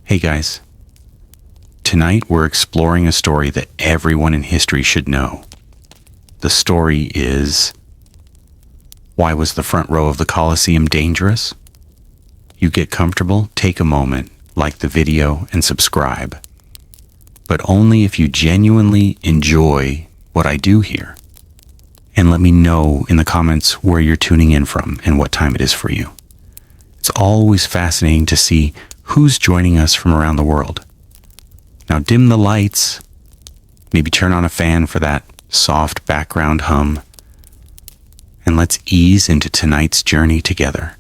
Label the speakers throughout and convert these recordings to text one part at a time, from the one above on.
Speaker 1: Hey guys, tonight we're exploring a story that everyone in history should know. The story is, why was the front row of the Colosseum dangerous? You get comfortable, take a moment, like the video, and subscribe. But only if you genuinely enjoy what I do here. And let me know in the comments where you're tuning in from and what time it is for you. It's always fascinating to see who's joining us from around the world. Now dim the lights, maybe turn on a fan for that soft background hum, and let's ease into tonight's journey together.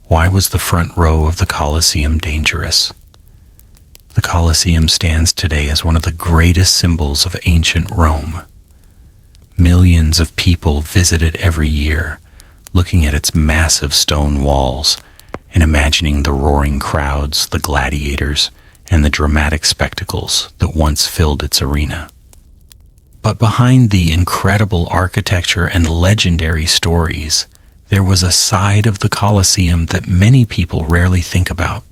Speaker 1: Why was the front row of the Colosseum dangerous? The Colosseum stands today as one of the greatest symbols of ancient Rome. Millions of people visit it every year, looking at its massive stone walls and imagining the roaring crowds, the gladiators, and the dramatic spectacles that once filled its arena. But behind the incredible architecture and legendary stories, there was a side of the Colosseum that many people rarely think about.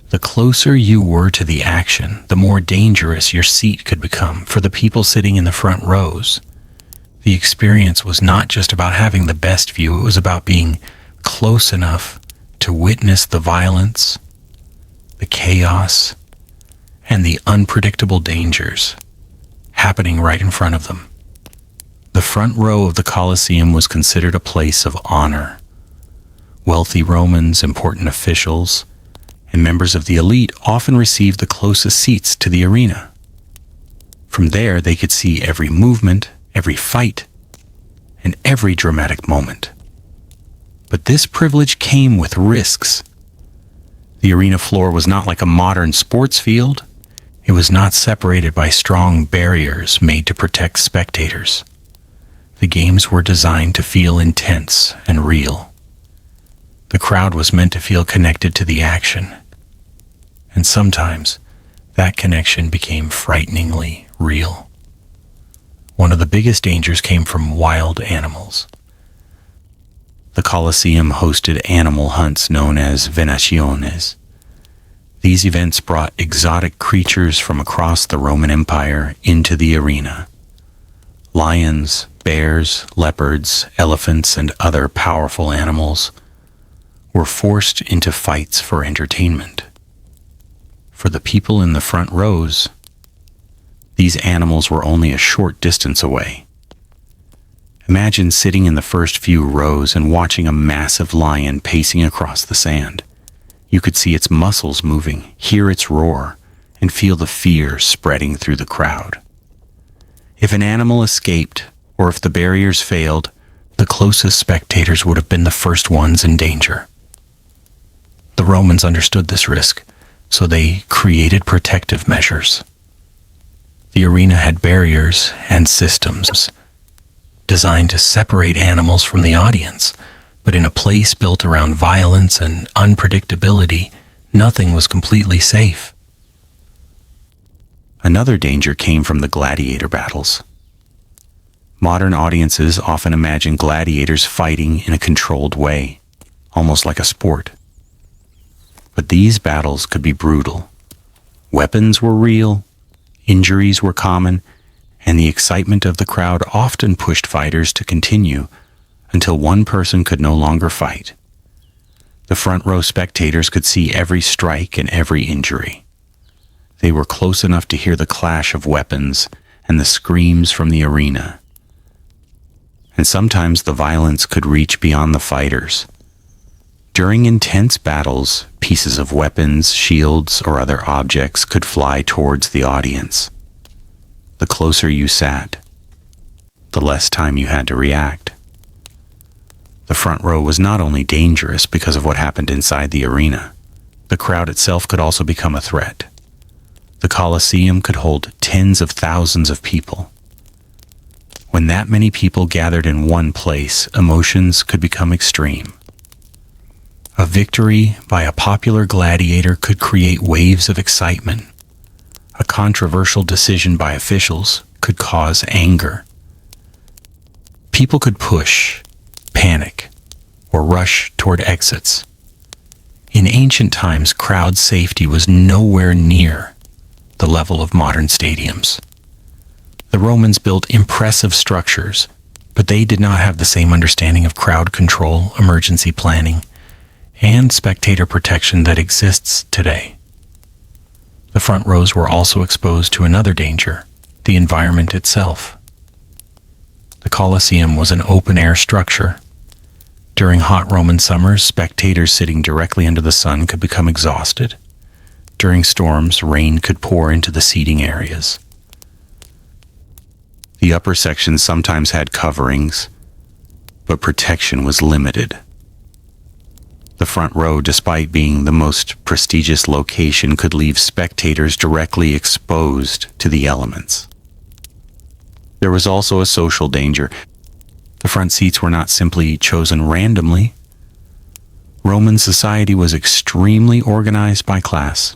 Speaker 1: The closer you were to the action, the more dangerous your seat could become for the people sitting in the front rows. The experience was not just about having the best view, it was about being close enough to witness the violence, the chaos, and the unpredictable dangers happening right in front of them. The front row of the Colosseum was considered a place of honor. Wealthy Romans, important officials, and members of the elite often received the closest seats to the arena. From there, they could see every movement, every fight, and every dramatic moment. But this privilege came with risks. The arena floor was not like a modern sports field. It was not separated by strong barriers made to protect spectators. The games were designed to feel intense and real. The crowd was meant to feel connected to the action. And sometimes, that connection became frighteningly real. One of the biggest dangers came from wild animals. The Colosseum hosted animal hunts known as venaciones. These events brought exotic creatures from across the Roman Empire into the arena. Lions, bears, leopards, elephants, and other powerful animals were forced into fights for entertainment. For the people in the front rows, these animals were only a short distance away. Imagine sitting in the first few rows and watching a massive lion pacing across the sand. You could see its muscles moving, hear its roar, and feel the fear spreading through the crowd. If an animal escaped, or if the barriers failed, the closest spectators would have been the first ones in danger. The Romans understood this risk, so they created protective measures. The arena had barriers and systems designed to separate animals from the audience, but in a place built around violence and unpredictability, nothing was completely safe. Another danger came from the gladiator battles. Modern audiences often imagine gladiators fighting in a controlled way, almost like a sport. But these battles could be brutal. Weapons were real, injuries were common, and the excitement of the crowd often pushed fighters to continue until one person could no longer fight. The front row spectators could see every strike and every injury. They were close enough to hear the clash of weapons and the screams from the arena. And sometimes the violence could reach beyond the fighters. During intense battles, pieces of weapons, shields, or other objects could fly towards the audience. The closer you sat, the less time you had to react. The front row was not only dangerous because of what happened inside the arena, the crowd itself could also become a threat. The Colosseum could hold tens of thousands of people. When that many people gathered in one place, emotions could become extreme. A victory by a popular gladiator could create waves of excitement. A controversial decision by officials could cause anger. People could push, panic, or rush toward exits. In ancient times, crowd safety was nowhere near the level of modern stadiums. The Romans built impressive structures, but they did not have the same understanding of crowd control, emergency planning, and spectator protection that exists today. The front rows were also exposed to another danger, the environment itself. The Colosseum was an open-air structure. During hot Roman summers, spectators sitting directly under the sun could become exhausted. During storms, rain could pour into the seating areas. The upper sections sometimes had coverings, but protection was limited. The front row, despite being the most prestigious location, could leave spectators directly exposed to the elements. There was also a social danger. The front seats were not simply chosen randomly. Roman society was extremely organized by class.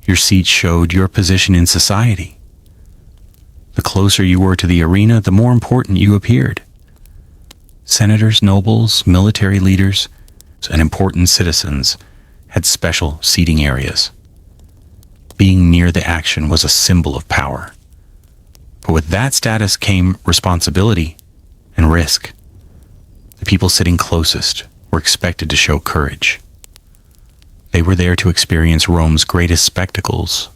Speaker 1: Your seat showed your position in society. The closer you were to the arena, the more important you appeared. Senators, nobles, military leaders, and important citizens had special seating areas. Being near the action was a symbol of power. But with that status came responsibility and risk. The people sitting closest were expected to show courage. They were there to experience Rome's greatest spectacles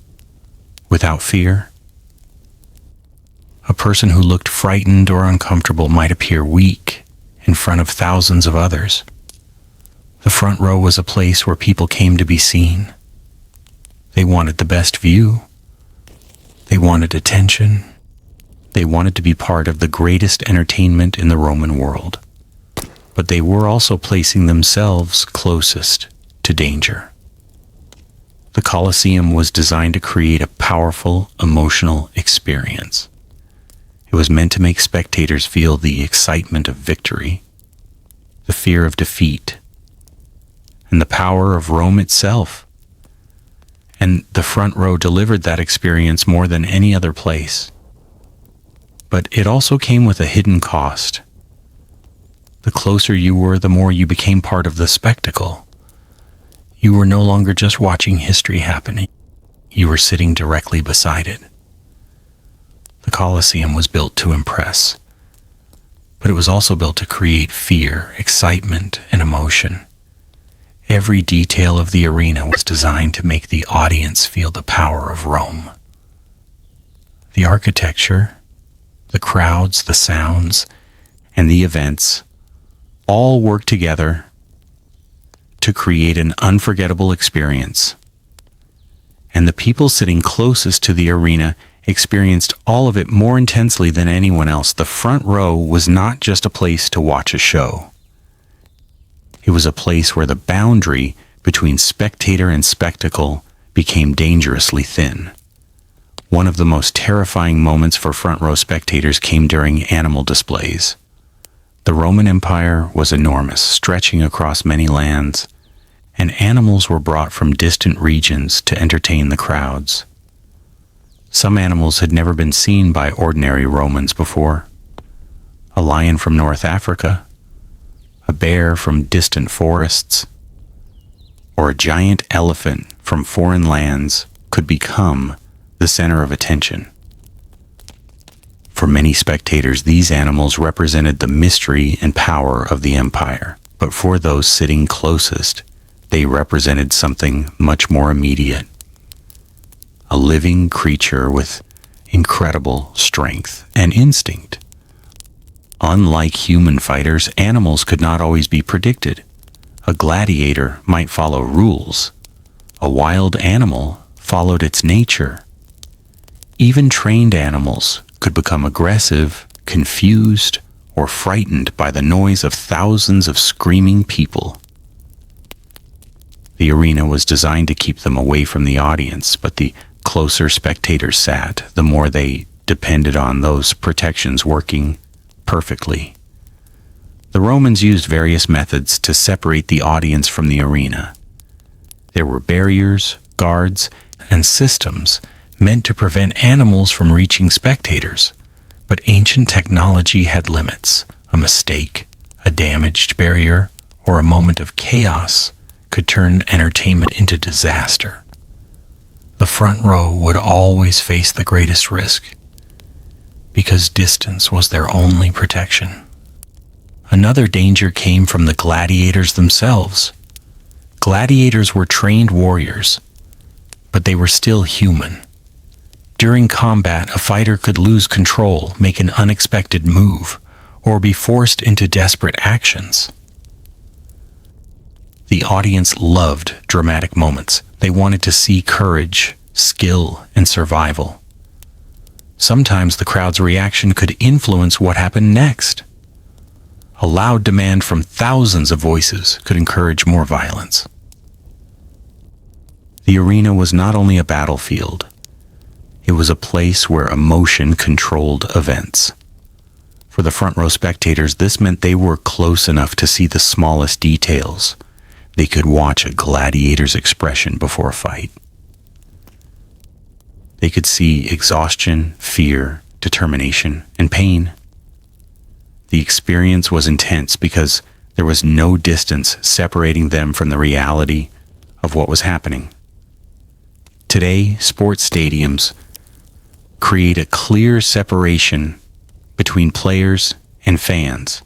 Speaker 1: without fear. A person who looked frightened or uncomfortable might appear weak in front of thousands of others. The front row was a place where people came to be seen. They wanted the best view. They wanted attention. They wanted to be part of the greatest entertainment in the Roman world. But they were also placing themselves closest to danger. The Colosseum was designed to create a powerful, emotional experience. It was meant to make spectators feel the excitement of victory, the fear of defeat, and the power of Rome itself. And the front row delivered that experience more than any other place. But it also came with a hidden cost. The closer you were, the more you became part of the spectacle. You were no longer just watching history happening. You were sitting directly beside it. The Colosseum was built to impress, but it was also built to create fear, excitement, and emotion. Every detail of the arena was designed to make the audience feel the power of Rome. The architecture, the crowds, the sounds, and the events all worked together to create an unforgettable experience. And the people sitting closest to the arena experienced all of it more intensely than anyone else. The front row was not just a place to watch a show. It was a place where the boundary between spectator and spectacle became dangerously thin. One of the most terrifying moments for front row spectators came during animal displays. The Roman Empire was enormous, stretching across many lands, and animals were brought from distant regions to entertain the crowds. Some animals had never been seen by ordinary Romans before. A lion from North Africa, a bear from distant forests, or a giant elephant from foreign lands could become the center of attention. For many spectators, these animals represented the mystery and power of the empire, but for those sitting closest, they represented something much more immediate. A living creature with incredible strength and instinct. Unlike human fighters, animals could not always be predicted. A gladiator might follow rules. A wild animal followed its nature. Even trained animals could become aggressive, confused, or frightened by the noise of thousands of screaming people. The arena was designed to keep them away from the audience, but the closer spectators sat, the more they depended on those protections working perfectly. The Romans used various methods to separate the audience from the arena. There were barriers, guards, and systems meant to prevent animals from reaching spectators. But ancient technology had limits. A mistake, a damaged barrier, or a moment of chaos could turn entertainment into disaster. The front row would always face the greatest risk, because distance was their only protection. Another danger came from the gladiators themselves. Gladiators were trained warriors, but they were still human. During combat, a fighter could lose control, make an unexpected move, or be forced into desperate actions. The audience loved dramatic moments. They wanted to see courage, skill, and survival. Sometimes the crowd's reaction could influence what happened next. A loud demand from thousands of voices could encourage more violence. The arena was not only a battlefield, it was a place where emotion controlled events. For the front row spectators, this meant they were close enough to see the smallest details. They could watch a gladiator's expression before a fight. They could see exhaustion, fear, determination, and pain. The experience was intense because there was no distance separating them from the reality of what was happening. Today, sports stadiums create a clear separation between players and fans.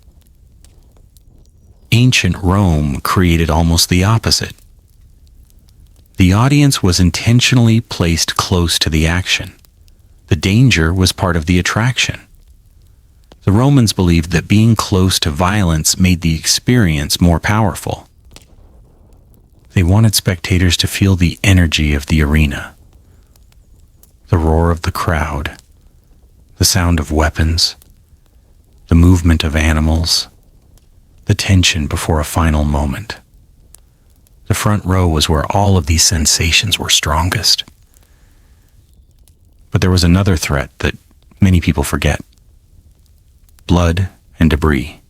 Speaker 1: Ancient Rome created almost the opposite. The audience was intentionally placed close to the action. The danger was part of the attraction. The Romans believed that being close to violence made the experience more powerful. They wanted spectators to feel the energy of the arena, the roar of the crowd, the sound of weapons, the movement of animals, the tension before a final moment. The front row was where all of these sensations were strongest. But there was another threat that many people forget: blood and debris.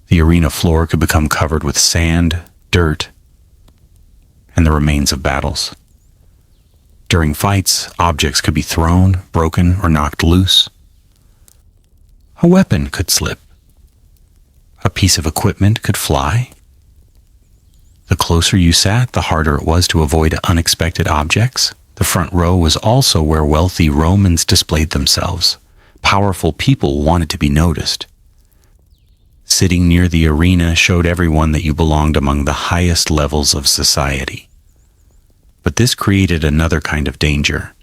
Speaker 1: The arena floor could become covered with sand, dirt, and the remains of battles. During fights, objects could be thrown, broken, or knocked loose. A weapon could slip. A piece of equipment could fly. The closer you sat, the harder it was to avoid unexpected objects. The front row was also where wealthy Romans displayed themselves. Powerful people wanted to be noticed. Sitting near the arena showed everyone that you belonged among the highest levels of society. But this created another kind of danger.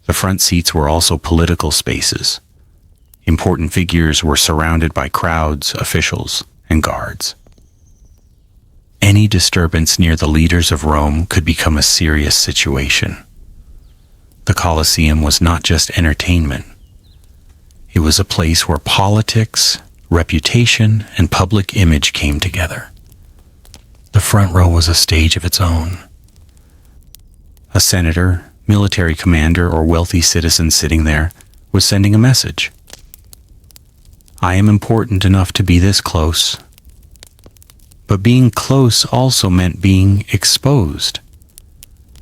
Speaker 1: The front seats were also political spaces. Important figures were surrounded by crowds, officials, and guards. Any disturbance near the leaders of Rome could become a serious situation. The Colosseum was not just entertainment. It was a place where politics, reputation, and public image came together. The front row was a stage of its own. A senator, military commander, or wealthy citizen sitting there was sending a message. I am important enough to be this close. But being close also meant being exposed.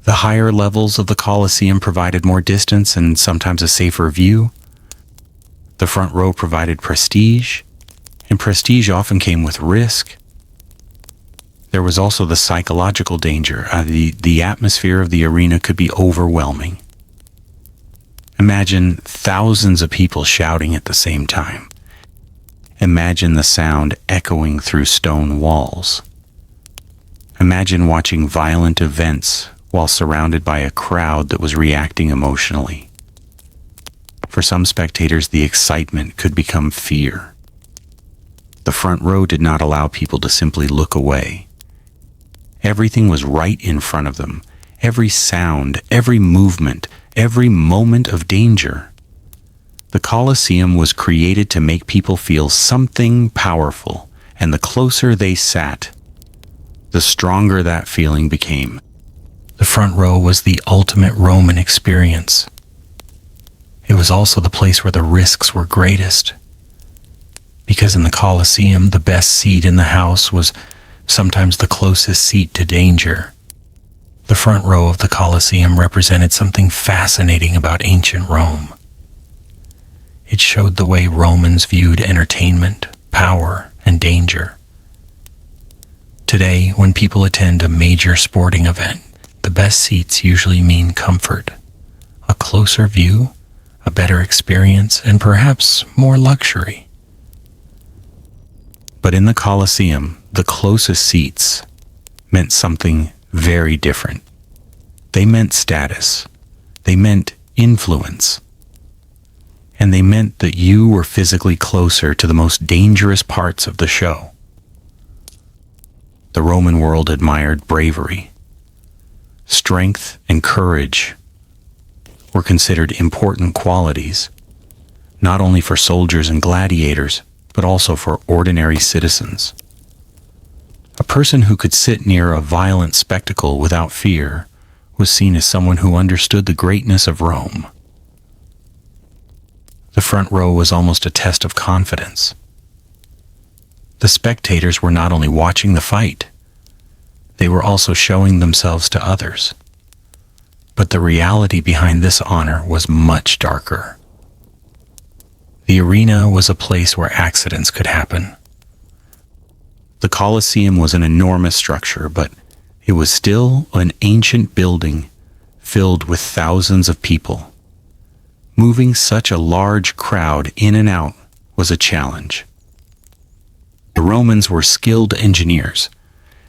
Speaker 1: The higher levels of the Colosseum provided more distance and sometimes a safer view. The front row provided prestige, and prestige often came with risk. There was also the psychological danger. The atmosphere of the arena could be overwhelming. Imagine thousands of people shouting at the same time. Imagine the sound echoing through stone walls. Imagine watching violent events while surrounded by a crowd that was reacting emotionally. For some spectators, the excitement could become fear. The front row did not allow people to simply look away. Everything was right in front of them. Every sound, every movement, every moment of danger. The Colosseum was created to make people feel something powerful, and the closer they sat, the stronger that feeling became. The front row was the ultimate Roman experience. It was also the place where the risks were greatest. Because in the Colosseum, the best seat in the house was sometimes the closest seat to danger. The front row of the Colosseum represented something fascinating about ancient Rome. It showed the way Romans viewed entertainment, power, and danger. Today, when people attend a major sporting event, the best seats usually mean comfort, a closer view, a better experience, and perhaps more luxury. But in the Colosseum, the closest seats meant something very different. They meant status. They meant influence. And they meant that you were physically closer to the most dangerous parts of the show. The Roman world admired bravery. Strength and courage were considered important qualities, not only for soldiers and gladiators, but also for ordinary citizens. A person who could sit near a violent spectacle without fear was seen as someone who understood the greatness of Rome. The front row was almost a test of confidence. The spectators were not only watching the fight, they were also showing themselves to others. But the reality behind this honor was much darker. The arena was a place where accidents could happen. The Colosseum was an enormous structure, but it was still an ancient building filled with thousands of people. Moving such a large crowd in and out was a challenge. The Romans were skilled engineers,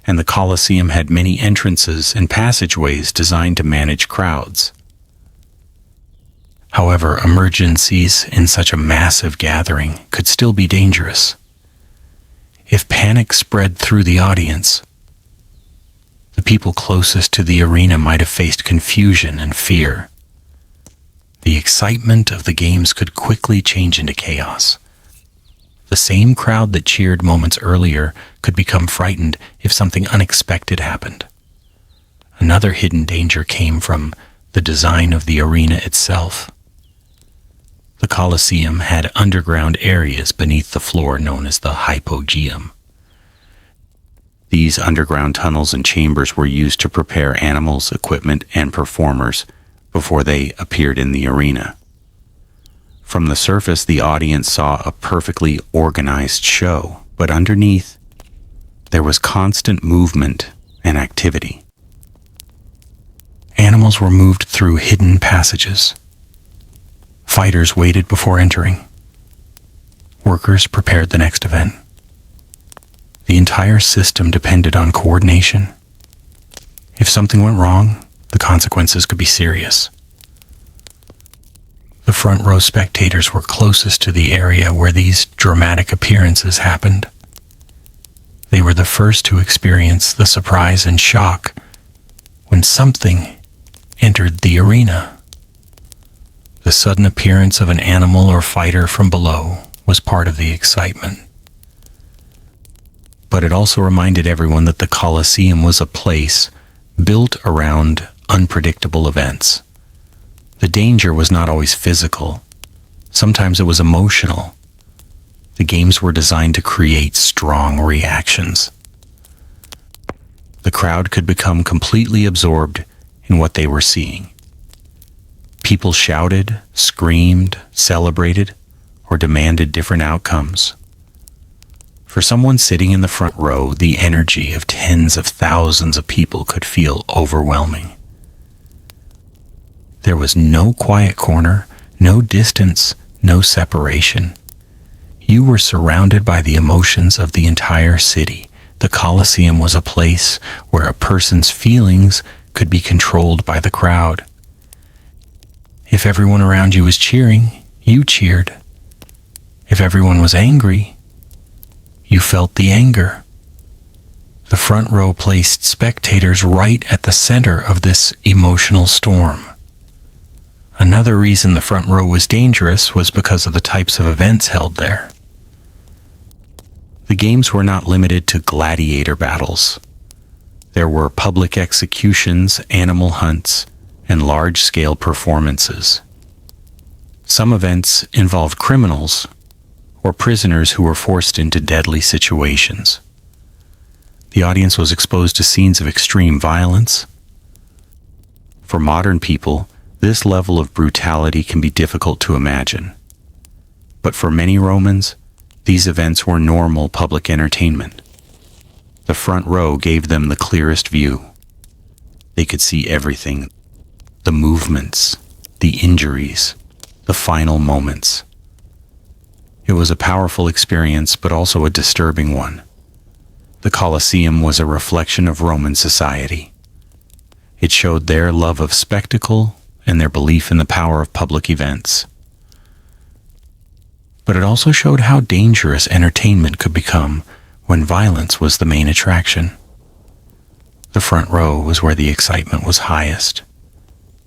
Speaker 1: and the Colosseum had many entrances and passageways designed to manage crowds. However, emergencies in such a massive gathering could still be dangerous. If panic spread through the audience, the people closest to the arena might have faced confusion and fear. The excitement of the games could quickly change into chaos. The same crowd that cheered moments earlier could become frightened if something unexpected happened. Another hidden danger came from the design of the arena itself. The Colosseum had underground areas beneath the floor known as the hypogeum. These underground tunnels and chambers were used to prepare animals, equipment, and performers before they appeared in the arena. From the surface, the audience saw a perfectly organized show, but underneath, there was constant movement and activity. Animals were moved through hidden passages. Fighters waited before entering. Workers prepared the next event. The entire system depended on coordination. If something went wrong, the consequences could be serious. The front row spectators were closest to the area where these dramatic appearances happened. They were the first to experience the surprise and shock when something entered the arena. The sudden appearance of an animal or fighter from below was part of the excitement. But it also reminded everyone that the Colosseum was a place built around unpredictable events. The danger was not always physical. Sometimes it was emotional. The games were designed to create strong reactions. The crowd could become completely absorbed in what they were seeing. People shouted, screamed, celebrated, or demanded different outcomes. For someone sitting in the front row, the energy of tens of thousands of people could feel overwhelming. There was no quiet corner, no distance, no separation. You were surrounded by the emotions of the entire city. The Colosseum was a place where a person's feelings could be controlled by the crowd. If everyone around you was cheering, you cheered. If everyone was angry, you felt the anger. The front row placed spectators right at the center of this emotional storm. Another reason the front row was dangerous was because of the types of events held there. The games were not limited to gladiator battles. There were public executions, animal hunts, and large-scale performances. Some events involved criminals or prisoners who were forced into deadly situations. The audience was exposed to scenes of extreme violence. For modern people, this level of brutality can be difficult to imagine. But for many Romans, these events were normal public entertainment. The front row gave them the clearest view. They could see everything, the movements, the injuries, the final moments. It was a powerful experience, but also a disturbing one. The Colosseum was a reflection of Roman society. It showed their love of spectacle and their belief in the power of public events. But it also showed how dangerous entertainment could become when violence was the main attraction. The front row was where the excitement was highest.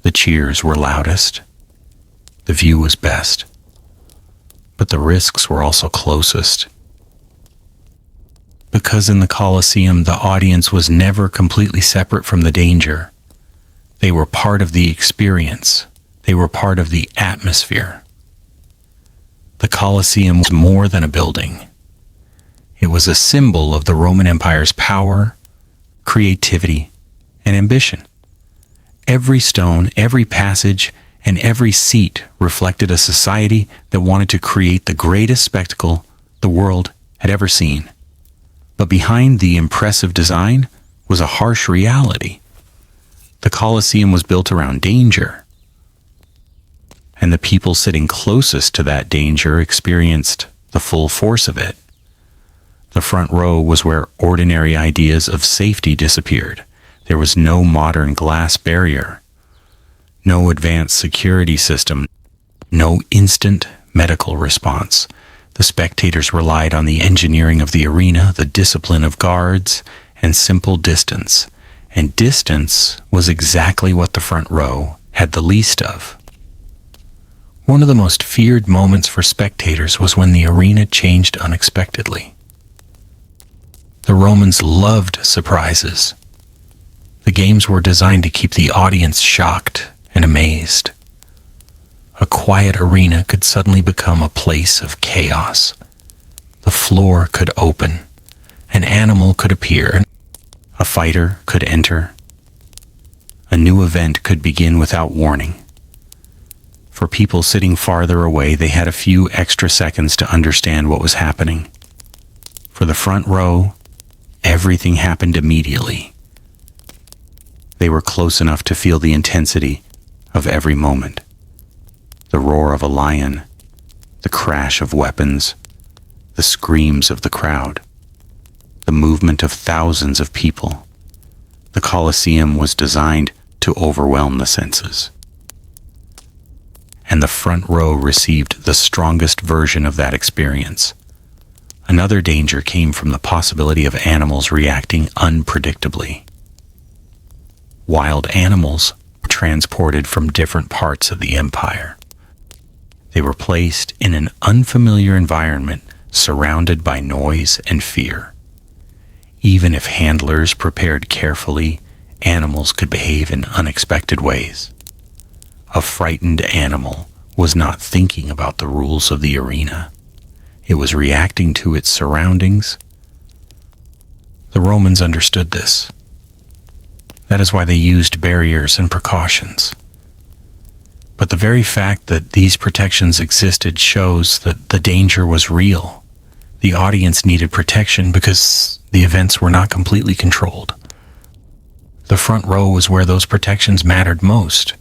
Speaker 1: The cheers were loudest. The view was best. But the risks were also closest. Because in the Colosseum, the audience was never completely separate from the danger. They were part of the experience. They were part of the atmosphere. The Colosseum was more than a building. It was a symbol of the Roman Empire's power, creativity, and ambition. Every stone, every passage, and every seat reflected a society that wanted to create the greatest spectacle the world had ever seen. But behind the impressive design was a harsh reality. The Colosseum was built around danger, and the people sitting closest to that danger experienced the full force of it. The front row was where ordinary ideas of safety disappeared. There was no modern glass barrier, no advanced security system, no instant medical response. The spectators relied on the engineering of the arena, the discipline of guards, and simple distance. And distance was exactly what the front row had the least of. One of the most feared moments for spectators was when the arena changed unexpectedly. The Romans loved surprises. The games were designed to keep the audience shocked and amazed. A quiet arena could suddenly become a place of chaos. The floor could open. An animal could appear. A fighter could enter. A new event could begin without warning. For people sitting farther away, they had a few extra seconds to understand what was happening. For the front row, everything happened immediately. They were close enough to feel the intensity of every moment. The roar of a lion, the crash of weapons, the screams of the crowd, the movement of thousands of people. The Colosseum was designed to overwhelm the senses. And the front row received the strongest version of that experience. Another danger came from the possibility of animals reacting unpredictably. Wild animals were transported from different parts of the empire. They were placed in an unfamiliar environment, surrounded by noise and fear. Even if handlers prepared carefully, animals could behave in unexpected ways. A frightened animal was not thinking about the rules of the arena. It was reacting to its surroundings. The Romans understood this. That is why they used barriers and precautions. But the very fact that these protections existed shows that the danger was real. The audience needed protection because the events were not completely controlled. The front row was where those protections mattered most.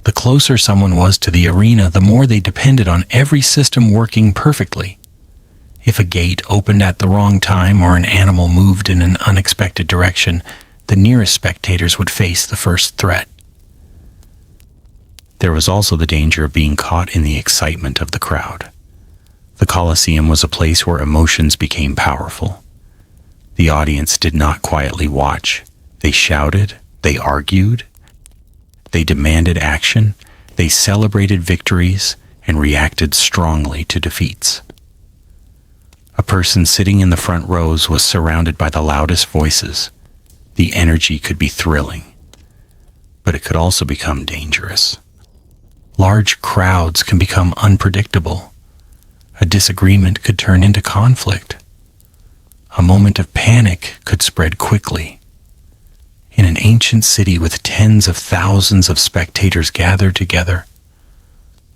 Speaker 1: The closer someone was to the arena, the more they depended on every system working perfectly. If a gate opened at the wrong time or an animal moved in an unexpected direction, the nearest spectators would face the first threat. There was also the danger of being caught in the excitement of the crowd. The Colosseum was a place where emotions became powerful. The audience did not quietly watch. They shouted, they argued, they demanded action, they celebrated victories, and reacted strongly to defeats. A person sitting in the front rows was surrounded by the loudest voices. The energy could be thrilling, but it could also become dangerous. Large crowds can become unpredictable. A disagreement could turn into conflict. A moment of panic could spread quickly. In an ancient city with tens of thousands of spectators gathered together,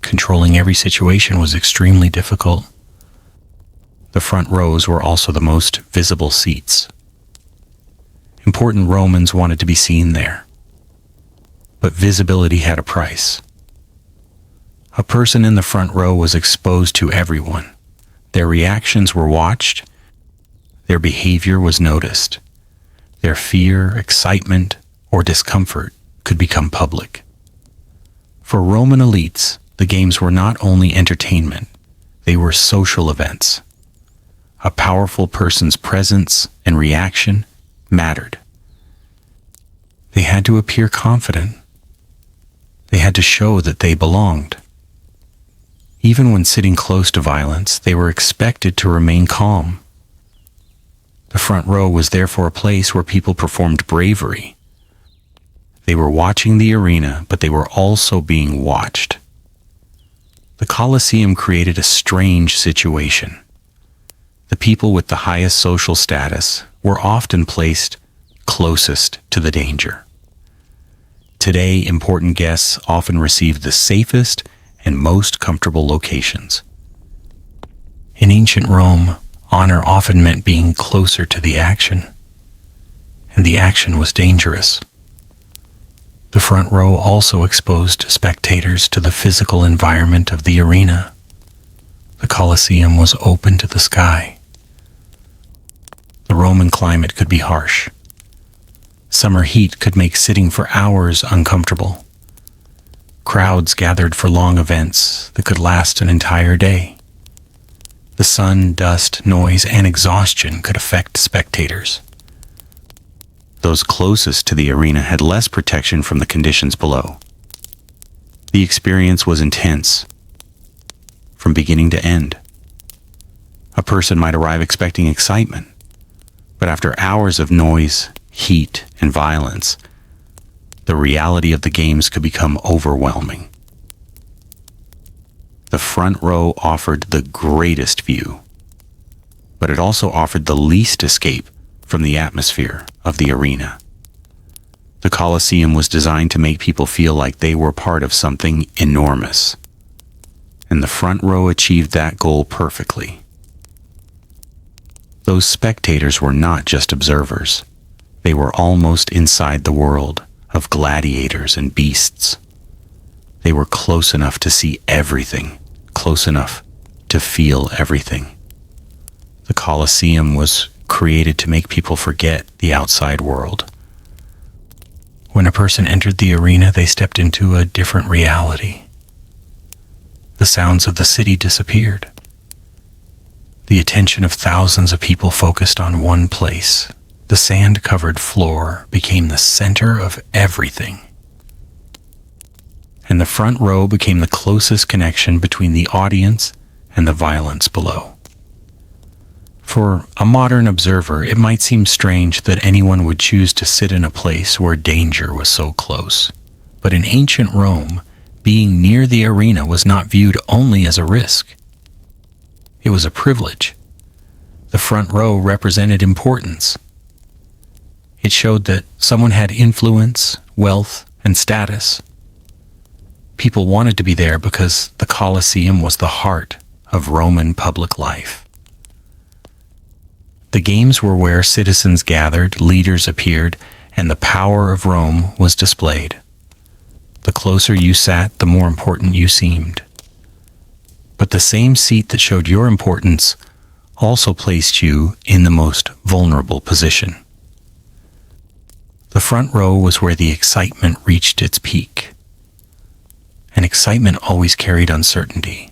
Speaker 1: controlling every situation was extremely difficult. The front rows were also the most visible seats. Important Romans wanted to be seen there. But visibility had a price. A person in the front row was exposed to everyone. Their reactions were watched. Their behavior was noticed. Their fear, excitement, or discomfort could become public. For Roman elites, the games were not only entertainment, they were social events. A powerful person's presence and reaction mattered. They had to appear confident. They had to show that they belonged. Even when sitting close to violence, they were expected to remain calm. The front row was therefore a place where people performed bravery. They were watching the arena, but they were also being watched. The Colosseum created a strange situation. The people with the highest social status were often placed closest to the danger. Today, important guests often receive the safest and most comfortable locations. In ancient Rome, honor often meant being closer to the action, and the action was dangerous. The front row also exposed spectators to the physical environment of the arena. The Colosseum was open to the sky. The Roman climate could be harsh. Summer heat could make sitting for hours uncomfortable. Crowds gathered for long events that could last an entire day. The sun, dust, noise, and exhaustion could affect spectators. Those closest to the arena had less protection from the conditions below. The experience was intense, from beginning to end. A person might arrive expecting excitement, but after hours of noise, heat, and violence, the reality of the games could become overwhelming. The front row offered the greatest view, but it also offered the least escape from the atmosphere of the arena. The Colosseum was designed to make people feel like they were part of something enormous, and the front row achieved that goal perfectly. Those spectators were not just observers. They were almost inside the world of gladiators and beasts. They were close enough to see everything, close enough to feel everything. The Colosseum was created to make people forget the outside world. When a person entered the arena, they stepped into a different reality. The sounds of the city disappeared. The attention of thousands of people focused on one place. The sand-covered floor became the center of everything. And the front row became the closest connection between the audience and the violence below. For a modern observer, it might seem strange that anyone would choose to sit in a place where danger was so close. But in ancient Rome, being near the arena was not viewed only as a risk. It was a privilege. The front row represented importance. It showed that someone had influence, wealth, and status. People wanted to be there because the Colosseum was the heart of Roman public life. The games were where citizens gathered, leaders appeared, and the power of Rome was displayed. The closer you sat, the more important you seemed. But the same seat that showed your importance also placed you in the most vulnerable position. The front row was where the excitement reached its peak. And excitement always carried uncertainty.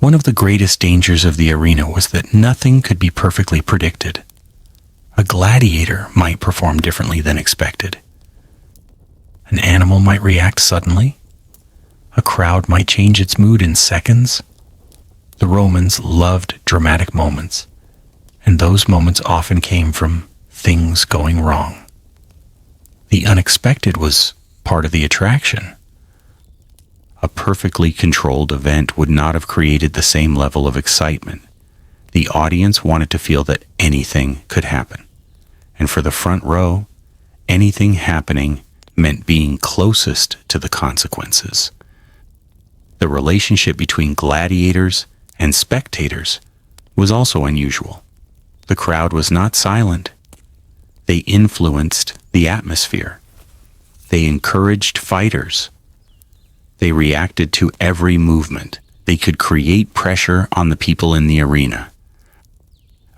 Speaker 1: One of the greatest dangers of the arena was that nothing could be perfectly predicted. A gladiator might perform differently than expected. An animal might react suddenly. A crowd might change its mood in seconds. The Romans loved dramatic moments, and those moments often came from things going wrong. The unexpected was part of the attraction. A perfectly controlled event would not have created the same level of excitement. The audience wanted to feel that anything could happen. And for the front row, anything happening meant being closest to the consequences. The relationship between gladiators and spectators was also unusual. The crowd was not silent. They influenced the atmosphere. They encouraged fighters. They reacted to every movement. They could create pressure on the people in the arena.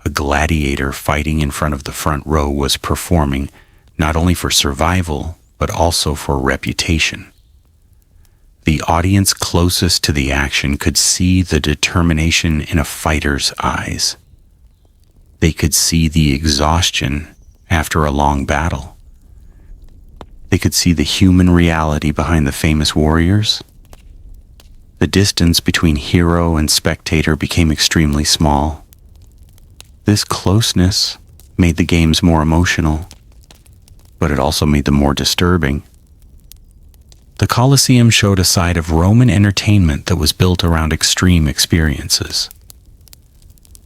Speaker 1: A gladiator fighting in front of the front row was performing not only for survival, but also for reputation. The audience closest to the action could see the determination in a fighter's eyes. They could see the exhaustion after a long battle. They could see the human reality behind the famous warriors. The distance between hero and spectator became extremely small. This closeness made the games more emotional, but it also made them more disturbing. The Colosseum showed a side of Roman entertainment that was built around extreme experiences.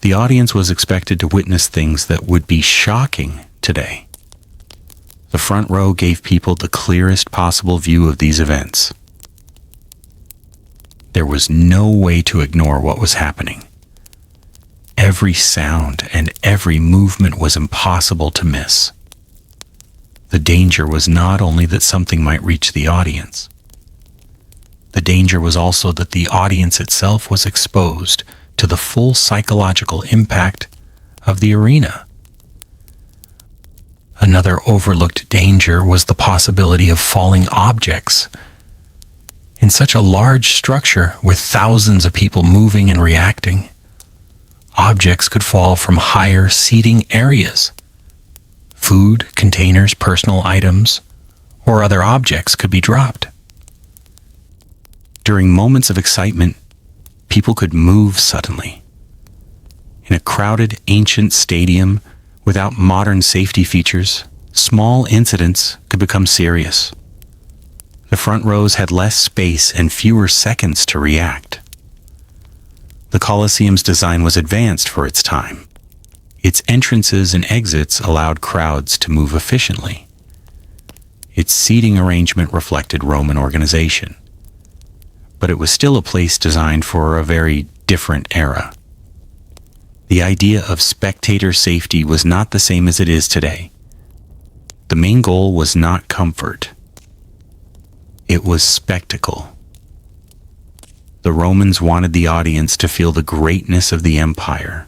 Speaker 1: The audience was expected to witness things that would be shocking today. The front row gave people the clearest possible view of these events. There was no way to ignore what was happening. Every sound and every movement was impossible to miss. The danger was not only that something might reach the audience. The danger was also that the audience itself was exposed to the full psychological impact of the arena. Another overlooked danger was the possibility of falling objects. In such a large structure with thousands of people moving and reacting, objects could fall from higher seating areas. Food, containers, personal items, or other objects could be dropped. During moments of excitement, people could move suddenly. In a crowded, ancient stadium without modern safety features, small incidents could become serious. The front rows had less space and fewer seconds to react. The Colosseum's design was advanced for its time. Its entrances and exits allowed crowds to move efficiently. Its seating arrangement reflected Roman organization. But it was still a place designed for a very different era. The idea of spectator safety was not the same as it is today. The main goal was not comfort. It was spectacle. The Romans wanted the audience to feel the greatness of the empire.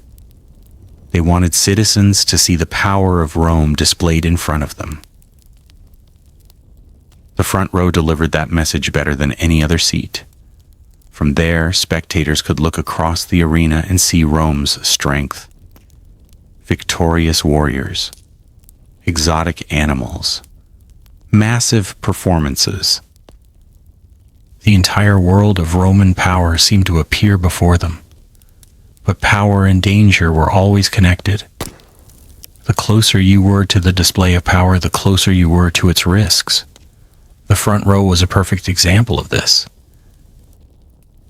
Speaker 1: They wanted citizens to see the power of Rome displayed in front of them. The front row delivered that message better than any other seat. From there, spectators could look across the arena and see Rome's strength. Victorious warriors, exotic animals, massive performances. The entire world of Roman power seemed to appear before them. But power and danger were always connected. The closer you were to the display of power, the closer you were to its risks. The front row was a perfect example of this.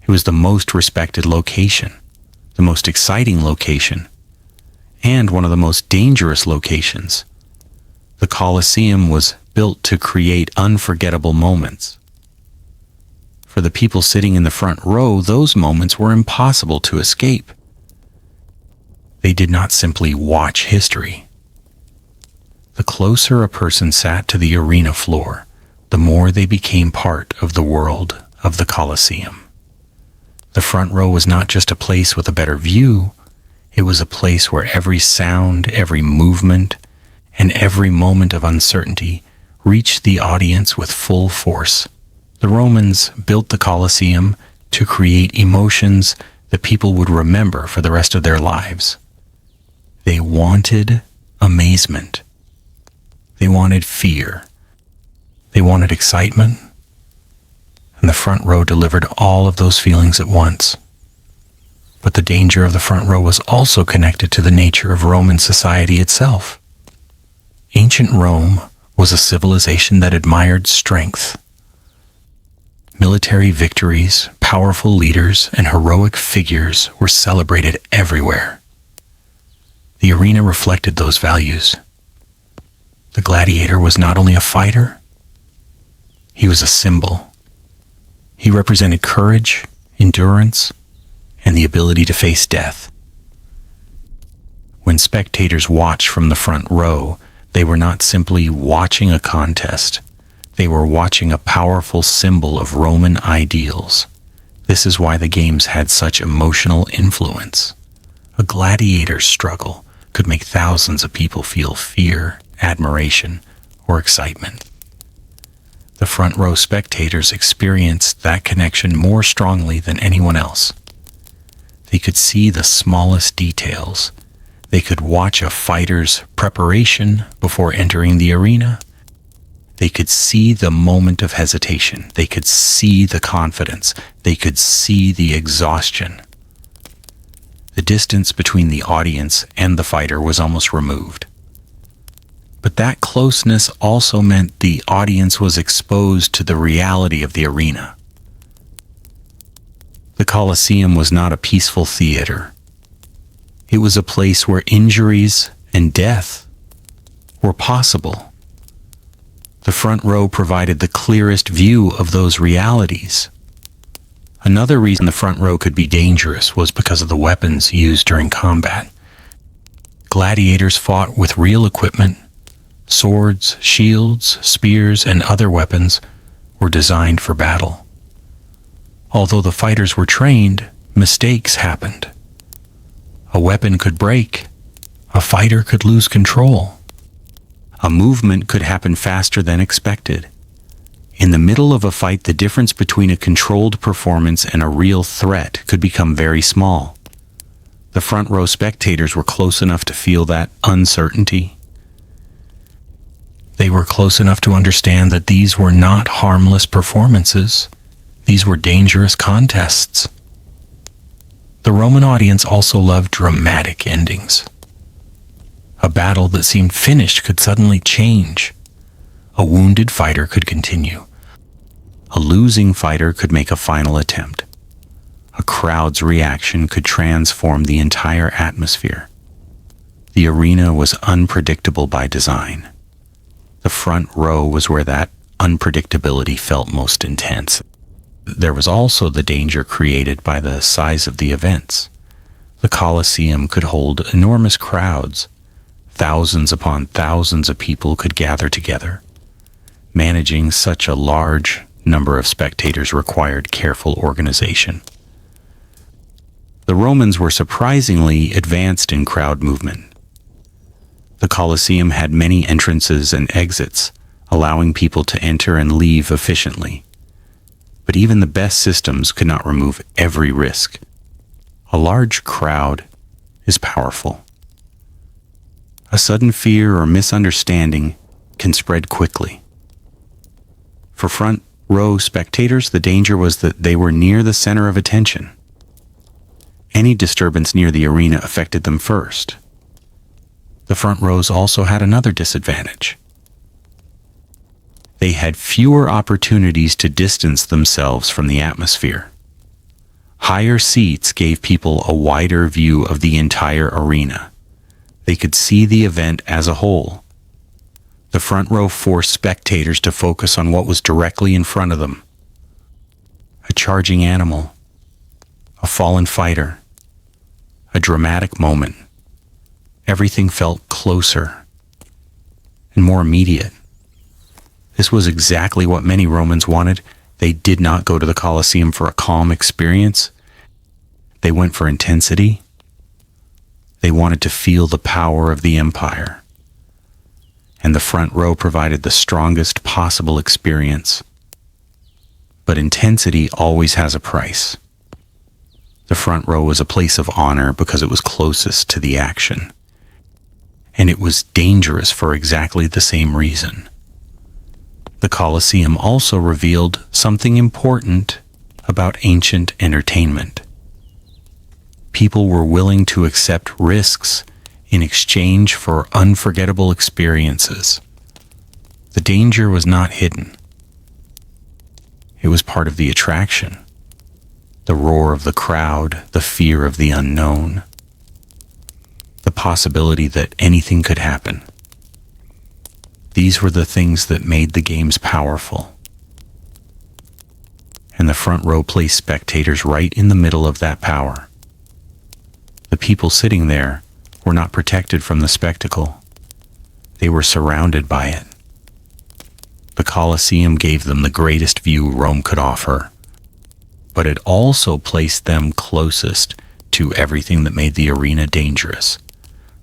Speaker 1: It was the most respected location, the most exciting location, and one of the most dangerous locations. The Colosseum was built to create unforgettable moments. For the people sitting in the front row, those moments were impossible to escape. They did not simply watch history. The closer a person sat to the arena floor, the more they became part of the world of the Colosseum. The front row was not just a place with a better view, it was a place where every sound, every movement, and every moment of uncertainty reached the audience with full force. The Romans built the Colosseum to create emotions that people would remember for the rest of their lives. They wanted amazement. They wanted fear. They wanted excitement. And the front row delivered all of those feelings at once. But the danger of the front row was also connected to the nature of Roman society itself. Ancient Rome was a civilization that admired strength. Military victories, powerful leaders, and heroic figures were celebrated everywhere. The arena reflected those values. The gladiator was not only a fighter, he was a symbol. He represented courage, endurance, and the ability to face death. When spectators watched from the front row, They were not simply watching a contest. They were watching a powerful symbol of Roman ideals. This is why the games had such emotional influence. A gladiator's struggle could make thousands of people feel fear, admiration, or excitement. The front row spectators experienced that connection more strongly than anyone else. They could see the smallest details. They could watch a fighter's preparation before entering the arena. They could see the moment of hesitation. They could see the confidence. They could see the exhaustion. The distance between the audience and the fighter was almost removed. But that closeness also meant the audience was exposed to the reality of the arena. The Colosseum was not a peaceful theater. It was a place where injuries and death were possible. The front row provided the clearest view of those realities. Another reason the front row could be dangerous was because of the weapons used during combat. Gladiators fought with real equipment. Swords, shields, spears, and other weapons were designed for battle. Although the fighters were trained, mistakes happened. A weapon could break. A fighter could lose control. A movement could happen faster than expected. In the middle of a fight, the difference between a controlled performance and a real threat could become very small. The front row spectators were close enough to feel that uncertainty. They were close enough to understand that these were not harmless performances. These were dangerous contests. The Roman audience also loved dramatic endings. A battle that seemed finished could suddenly change. A wounded fighter could continue. A losing fighter could make a final attempt. A crowd's reaction could transform the entire atmosphere. The arena was unpredictable by design. The front row was where that unpredictability felt most intense. There was also the danger created by the size of the events. The Colosseum could hold enormous crowds. Thousands upon thousands of people could gather together. Managing such a large number of spectators required careful organization. The Romans were surprisingly advanced in crowd movement. The Colosseum had many entrances and exits, allowing people to enter and leave efficiently. But even the best systems could not remove every risk. A large crowd is powerful. A sudden fear or misunderstanding can spread quickly. For front row spectators, the danger was that they were near the center of attention. Any disturbance near the arena affected them first. The front rows also had another disadvantage. They had fewer opportunities to distance themselves from the atmosphere. Higher seats gave people a wider view of the entire arena. They could see the event as a whole. The front row forced spectators to focus on what was directly in front of them. A charging animal, a fallen fighter, a dramatic moment. Everything felt closer and more immediate. This was exactly what many Romans wanted. They did not go to the Colosseum for a calm experience. They went for intensity. They wanted to feel the power of the empire. And the front row provided the strongest possible experience. But intensity always has a price. The front row was a place of honor because it was closest to the action. And it was dangerous for exactly the same reason. The Colosseum also revealed something important about ancient entertainment. People were willing to accept risks in exchange for unforgettable experiences. The danger was not hidden. It was part of the attraction. The roar of the crowd, the fear of the unknown, the possibility that anything could happen. These were the things that made the games powerful. And the front row placed spectators right in the middle of that power. The people sitting there were not protected from the spectacle. They were surrounded by it. The Colosseum gave them the greatest view Rome could offer, but it also placed them closest to everything that made the arena dangerous.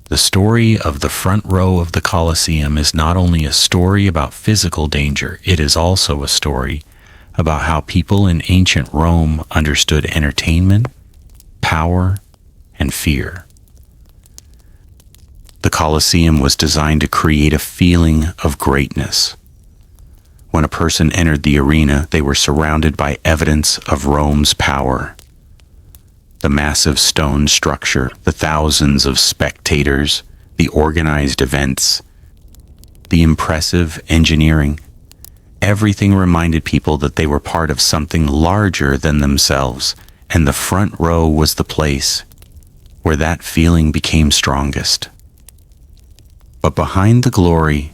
Speaker 1: The story of the front row of the Colosseum is not only a story about physical danger, it is also a story about how people in ancient Rome understood entertainment, power, and fear. The Colosseum was designed to create a feeling of greatness. When a person entered the arena, they were surrounded by evidence of Rome's power. The massive stone structure, the thousands of spectators, the organized events, the impressive engineering, everything reminded people that they were part of something larger than themselves, and the front row was the place where that feeling became strongest. But behind the glory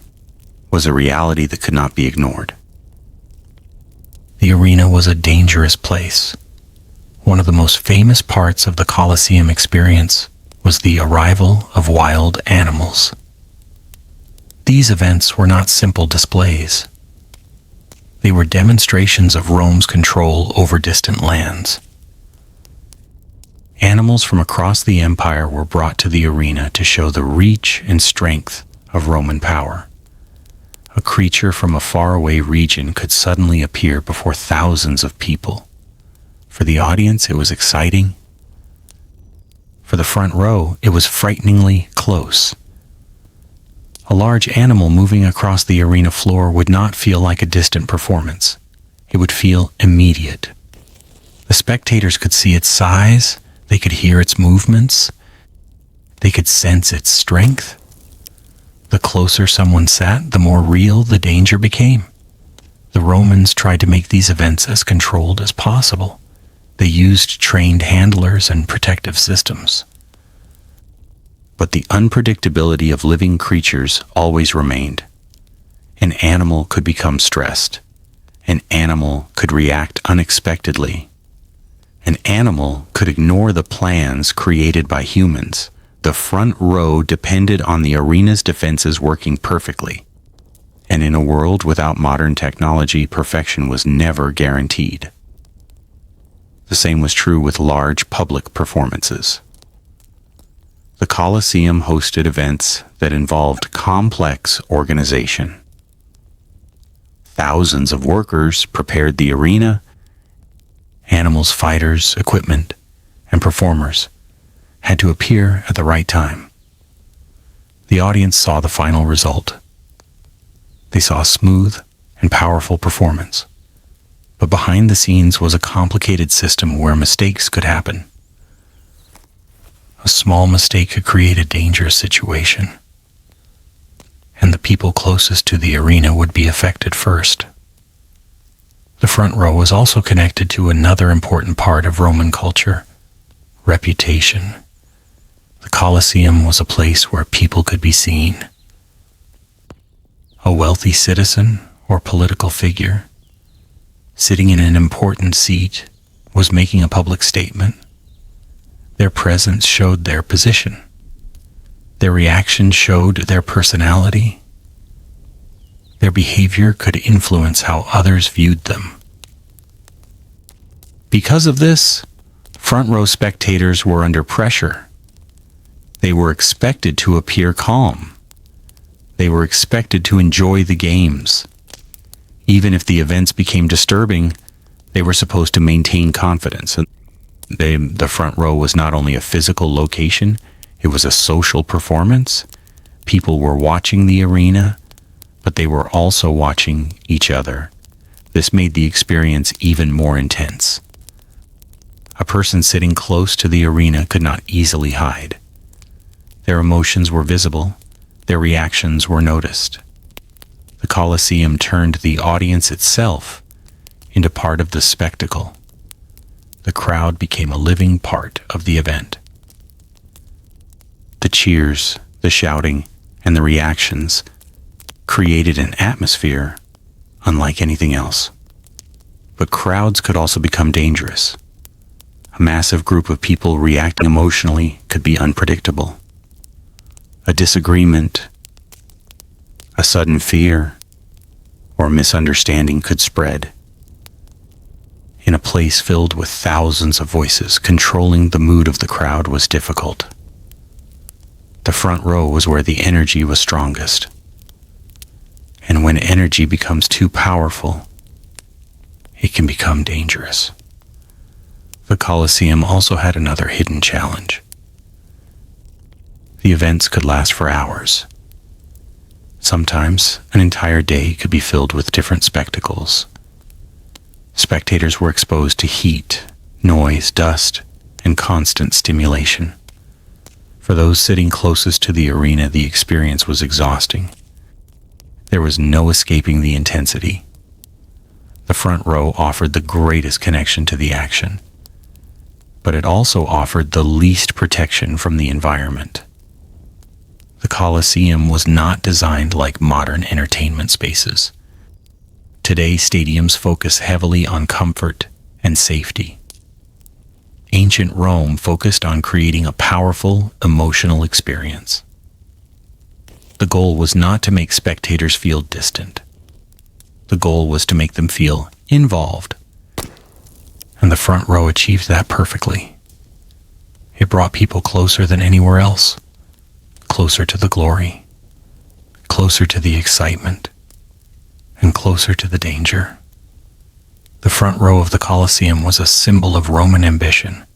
Speaker 1: was a reality that could not be ignored. The arena was a dangerous place. One of the most famous parts of the Colosseum experience was the arrival of wild animals. These events were not simple displays. They were demonstrations of Rome's control over distant lands. Animals from across the empire were brought to the arena to show the reach and strength of Roman power. A creature from a faraway region could suddenly appear before thousands of people. For the audience, it was exciting. For the front row, it was frighteningly close. A large animal moving across the arena floor would not feel like a distant performance. It would feel immediate. The spectators could see its size, they could hear its movements, they could sense its strength. The closer someone sat, the more real the danger became. The Romans tried to make these events as controlled as possible. They used trained handlers and protective systems. But the unpredictability of living creatures always remained. An animal could become stressed. An animal could react unexpectedly. An animal could ignore the plans created by humans. The front row depended on the arena's defenses working perfectly. And in a world without modern technology, perfection was never guaranteed. The same was true with large public performances. The Colosseum hosted events that involved complex organization. Thousands of workers prepared the arena. Animals, fighters, equipment, and performers had to appear at the right time. The audience saw the final result. They saw a smooth and powerful performance. But behind the scenes was a complicated system where mistakes could happen. A small mistake could create a dangerous situation, and the people closest to the arena would be affected first. The front row was also connected to another important part of Roman culture: reputation. The Colosseum was a place where people could be seen. A wealthy citizen or political figure sitting in an important seat was making a public statement. Their presence showed their position. Their reaction showed their personality. Their behavior could influence how others viewed them. Because of this, front row spectators were under pressure. They were expected to appear calm. They were expected to enjoy the games. Even if the events became disturbing, they were supposed to maintain confidence. The front row was not only a physical location, it was a social performance. People were watching the arena, but they were also watching each other. This made the experience even more intense. A person sitting close to the arena could not easily hide. Their emotions were visible, their reactions were noticed. The Colosseum turned the audience itself into part of the spectacle. The crowd became a living part of the event. The cheers, the shouting, and the reactions created an atmosphere unlike anything else. But crowds could also become dangerous. A massive group of people reacting emotionally could be unpredictable. A disagreement A sudden fear or misunderstanding could spread. In a place filled with thousands of voices, controlling the mood of the crowd was difficult. The front row was where the energy was strongest. And when energy becomes too powerful, it can become dangerous. The Colosseum also had another hidden challenge. The events could last for hours. Sometimes an entire day could be filled with different spectacles. Spectators were exposed to heat, noise, dust, and constant stimulation. For those sitting closest to the arena, the experience was exhausting. There was no escaping the intensity. The front row offered the greatest connection to the action, but it also offered the least protection from the environment. The Colosseum was not designed like modern entertainment spaces. Today, stadiums focus heavily on comfort and safety. Ancient Rome focused on creating a powerful, emotional experience. The goal was not to make spectators feel distant. The goal was to make them feel involved. And the front row achieved that perfectly. It brought people closer than anywhere else. Closer to the glory, closer to the excitement, and closer to the danger. The front row of the Colosseum was a symbol of Roman ambition.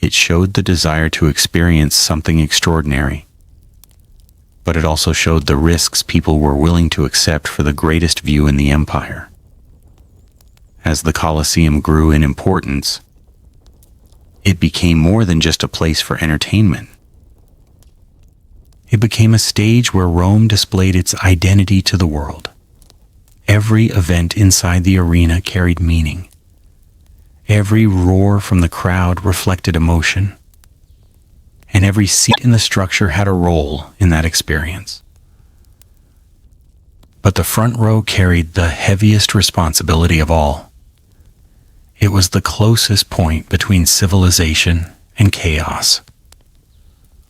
Speaker 1: It showed the desire to experience something extraordinary, but it also showed the risks people were willing to accept for the greatest view in the empire. As the Colosseum grew in importance, it became more than just a place for entertainment. It became a stage where Rome displayed its identity to the world. Every event inside the arena carried meaning. Every roar from the crowd reflected emotion. And every seat in the structure had a role in that experience. But the front row carried the heaviest responsibility of all. It was the closest point between civilization and chaos.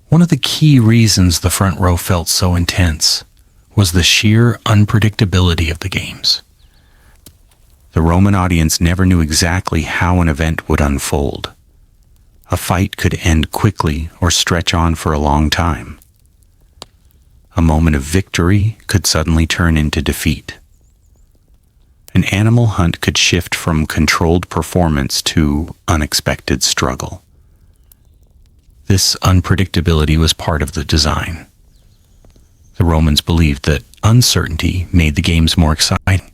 Speaker 1: One of the key reasons the front row felt so intense was the sheer unpredictability of the games. The Roman audience never knew exactly how an event would unfold. A fight could end quickly or stretch on for a long time. A moment of victory could suddenly turn into defeat. An animal hunt could shift from controlled performance to unexpected struggle. This unpredictability was part of the design. The Romans believed that uncertainty made the games more exciting,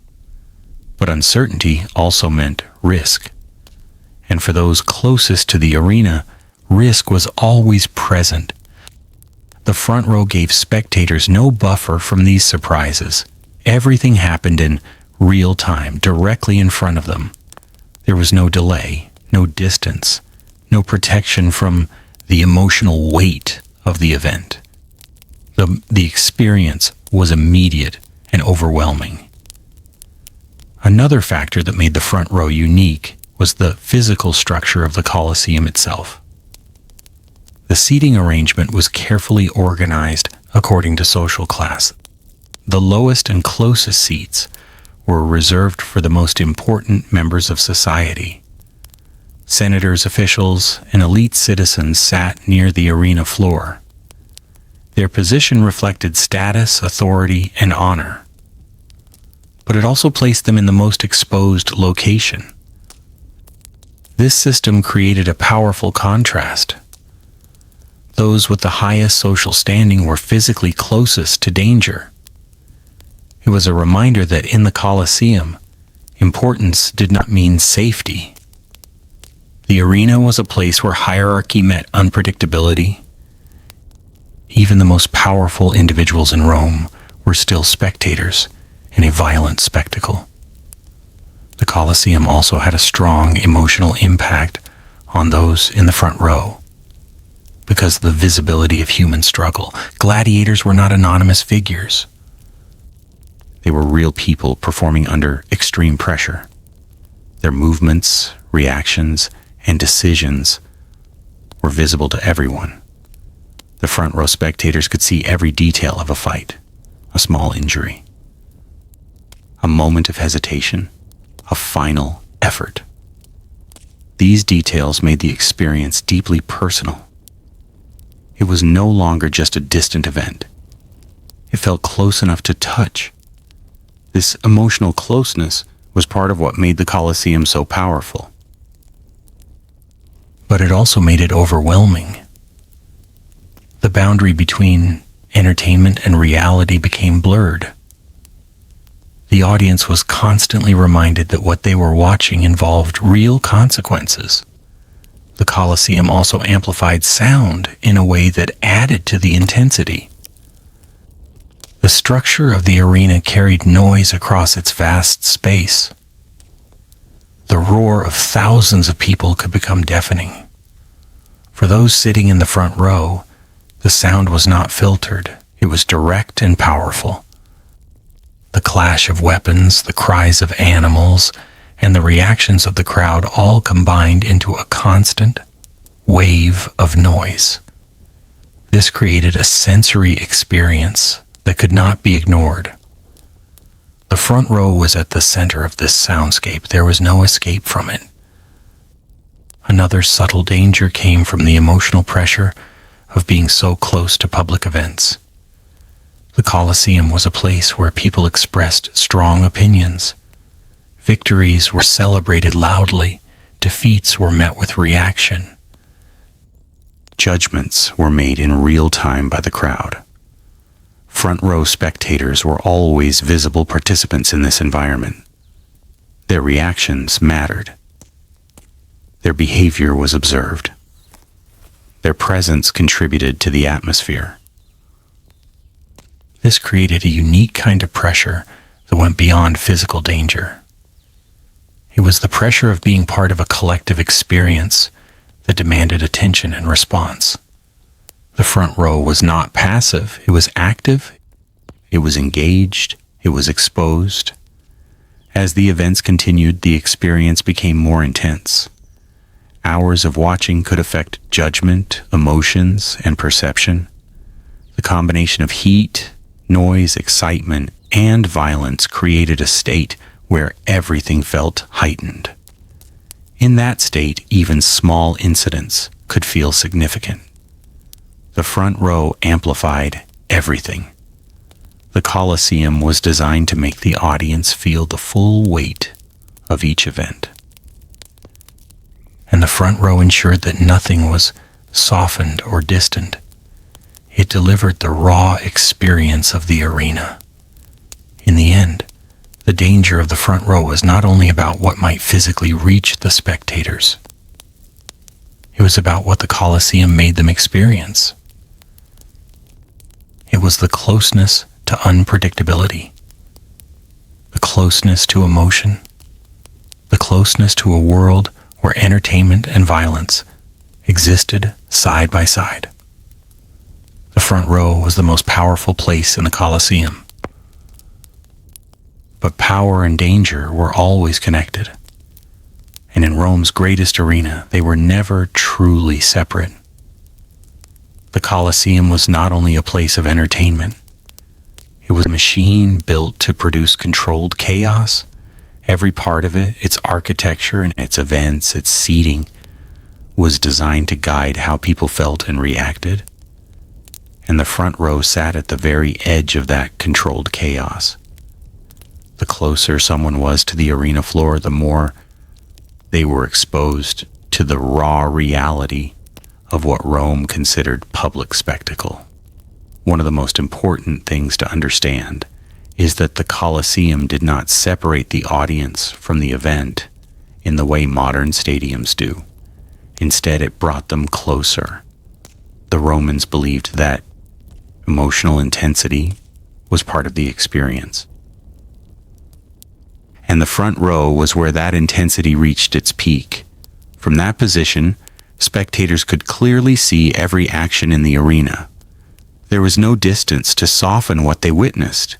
Speaker 1: but uncertainty also meant risk. And for those closest to the arena, risk was always present. The front row gave spectators no buffer from these surprises. Everything happened in real time, directly in front of them. There was no delay, no distance, no protection from the emotional weight of the event. The experience was immediate and overwhelming. Another factor that made the front row unique was the physical structure of the Colosseum itself. The seating arrangement was carefully organized according to social class. The lowest and closest seats were reserved for the most important members of society. Senators, officials, and elite citizens sat near the arena floor. Their position reflected status, authority, and honor. But it also placed them in the most exposed location. This system created a powerful contrast. Those with the highest social standing were physically closest to danger. It was a reminder that in the Colosseum, importance did not mean safety. The arena was a place where hierarchy met unpredictability. Even the most powerful individuals in Rome were still spectators in a violent spectacle. The Colosseum also had a strong emotional impact on those in the front row. Because of the visibility of human struggle, gladiators were not anonymous figures. They were real people performing under extreme pressure. Their movements, reactions, and decisions were visible to everyone. The front row spectators could see every detail of a fight, a small injury, a moment of hesitation, a final effort. These details made the experience deeply personal. It was no longer just a distant event. It felt close enough to touch. This emotional closeness was part of what made the Colosseum so powerful. But it also made it overwhelming. The boundary between entertainment and reality became blurred. The audience was constantly reminded that what they were watching involved real consequences. The Colosseum also amplified sound in a way that added to the intensity. The structure of the arena carried noise across its vast space. The roar of thousands of people could become deafening. For those sitting in the front row, the sound was not filtered. It was direct and powerful. The clash of weapons, the cries of animals, and the reactions of the crowd all combined into a constant wave of noise. This created a sensory experience that could not be ignored. The front row was at the center of this soundscape. There was no escape from it. Another subtle danger came from the emotional pressure of being so close to public events. The Colosseum was a place where people expressed strong opinions. Victories were celebrated loudly. Defeats were met with reaction. Judgments were made in real time by the crowd. Front row spectators were always visible participants in this environment. Their reactions mattered. Their behavior was observed. Their presence contributed to the atmosphere. This created a unique kind of pressure that went beyond physical danger. It was the pressure of being part of a collective experience that demanded attention and response. The front row was not passive, it was active, it was engaged, it was exposed. As the events continued, the experience became more intense. Hours of watching could affect judgment, emotions, and perception. The combination of heat, noise, excitement, and violence created a state where everything felt heightened. In that state, even small incidents could feel significant. The front row amplified everything. The Colosseum was designed to make the audience feel the full weight of each event. And the front row ensured that nothing was softened or distant. It delivered the raw experience of the arena. In the end, the danger of the front row was not only about what might physically reach the spectators. It was about what the Colosseum made them experience. It was the closeness to unpredictability, the closeness to emotion, the closeness to a world where entertainment and violence existed side by side. The front row was the most powerful place in the Colosseum. But power and danger were always connected. And in Rome's greatest arena, they were never truly separate. The Colosseum was not only a place of entertainment, it was a machine built to produce controlled chaos. Every part of it, its architecture and its events, its seating, was designed to guide how people felt and reacted. And the front row sat at the very edge of that controlled chaos. The closer someone was to the arena floor, the more they were exposed to the raw reality of what Rome considered public spectacle. One of the most important things to understand is that the Colosseum did not separate the audience from the event in the way modern stadiums do. Instead, it brought them closer. The Romans believed that emotional intensity was part of the experience. And the front row was where that intensity reached its peak. From that position, spectators could clearly see every action in the arena. There was no distance to soften what they witnessed.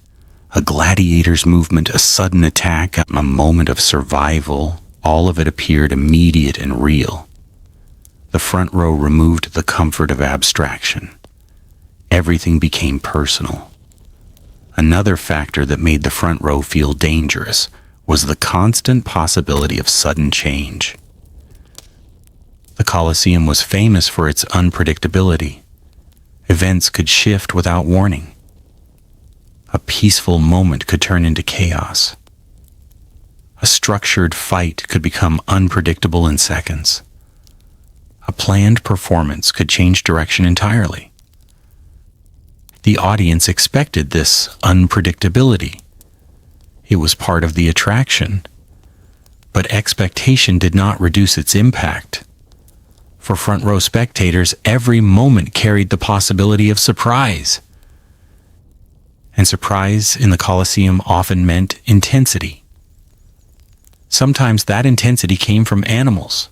Speaker 1: A gladiator's movement, a sudden attack, a moment of survival, all of it appeared immediate and real. The front row removed the comfort of abstraction. Everything became personal. Another factor that made the front row feel dangerous was the constant possibility of sudden change. The Colosseum was famous for its unpredictability. Events could shift without warning. A peaceful moment could turn into chaos. A structured fight could become unpredictable in seconds. A planned performance could change direction entirely. The audience expected this unpredictability. It was part of the attraction, but expectation did not reduce its impact. For front row spectators, every moment carried the possibility of surprise. And surprise in the Colosseum often meant intensity. Sometimes that intensity came from animals.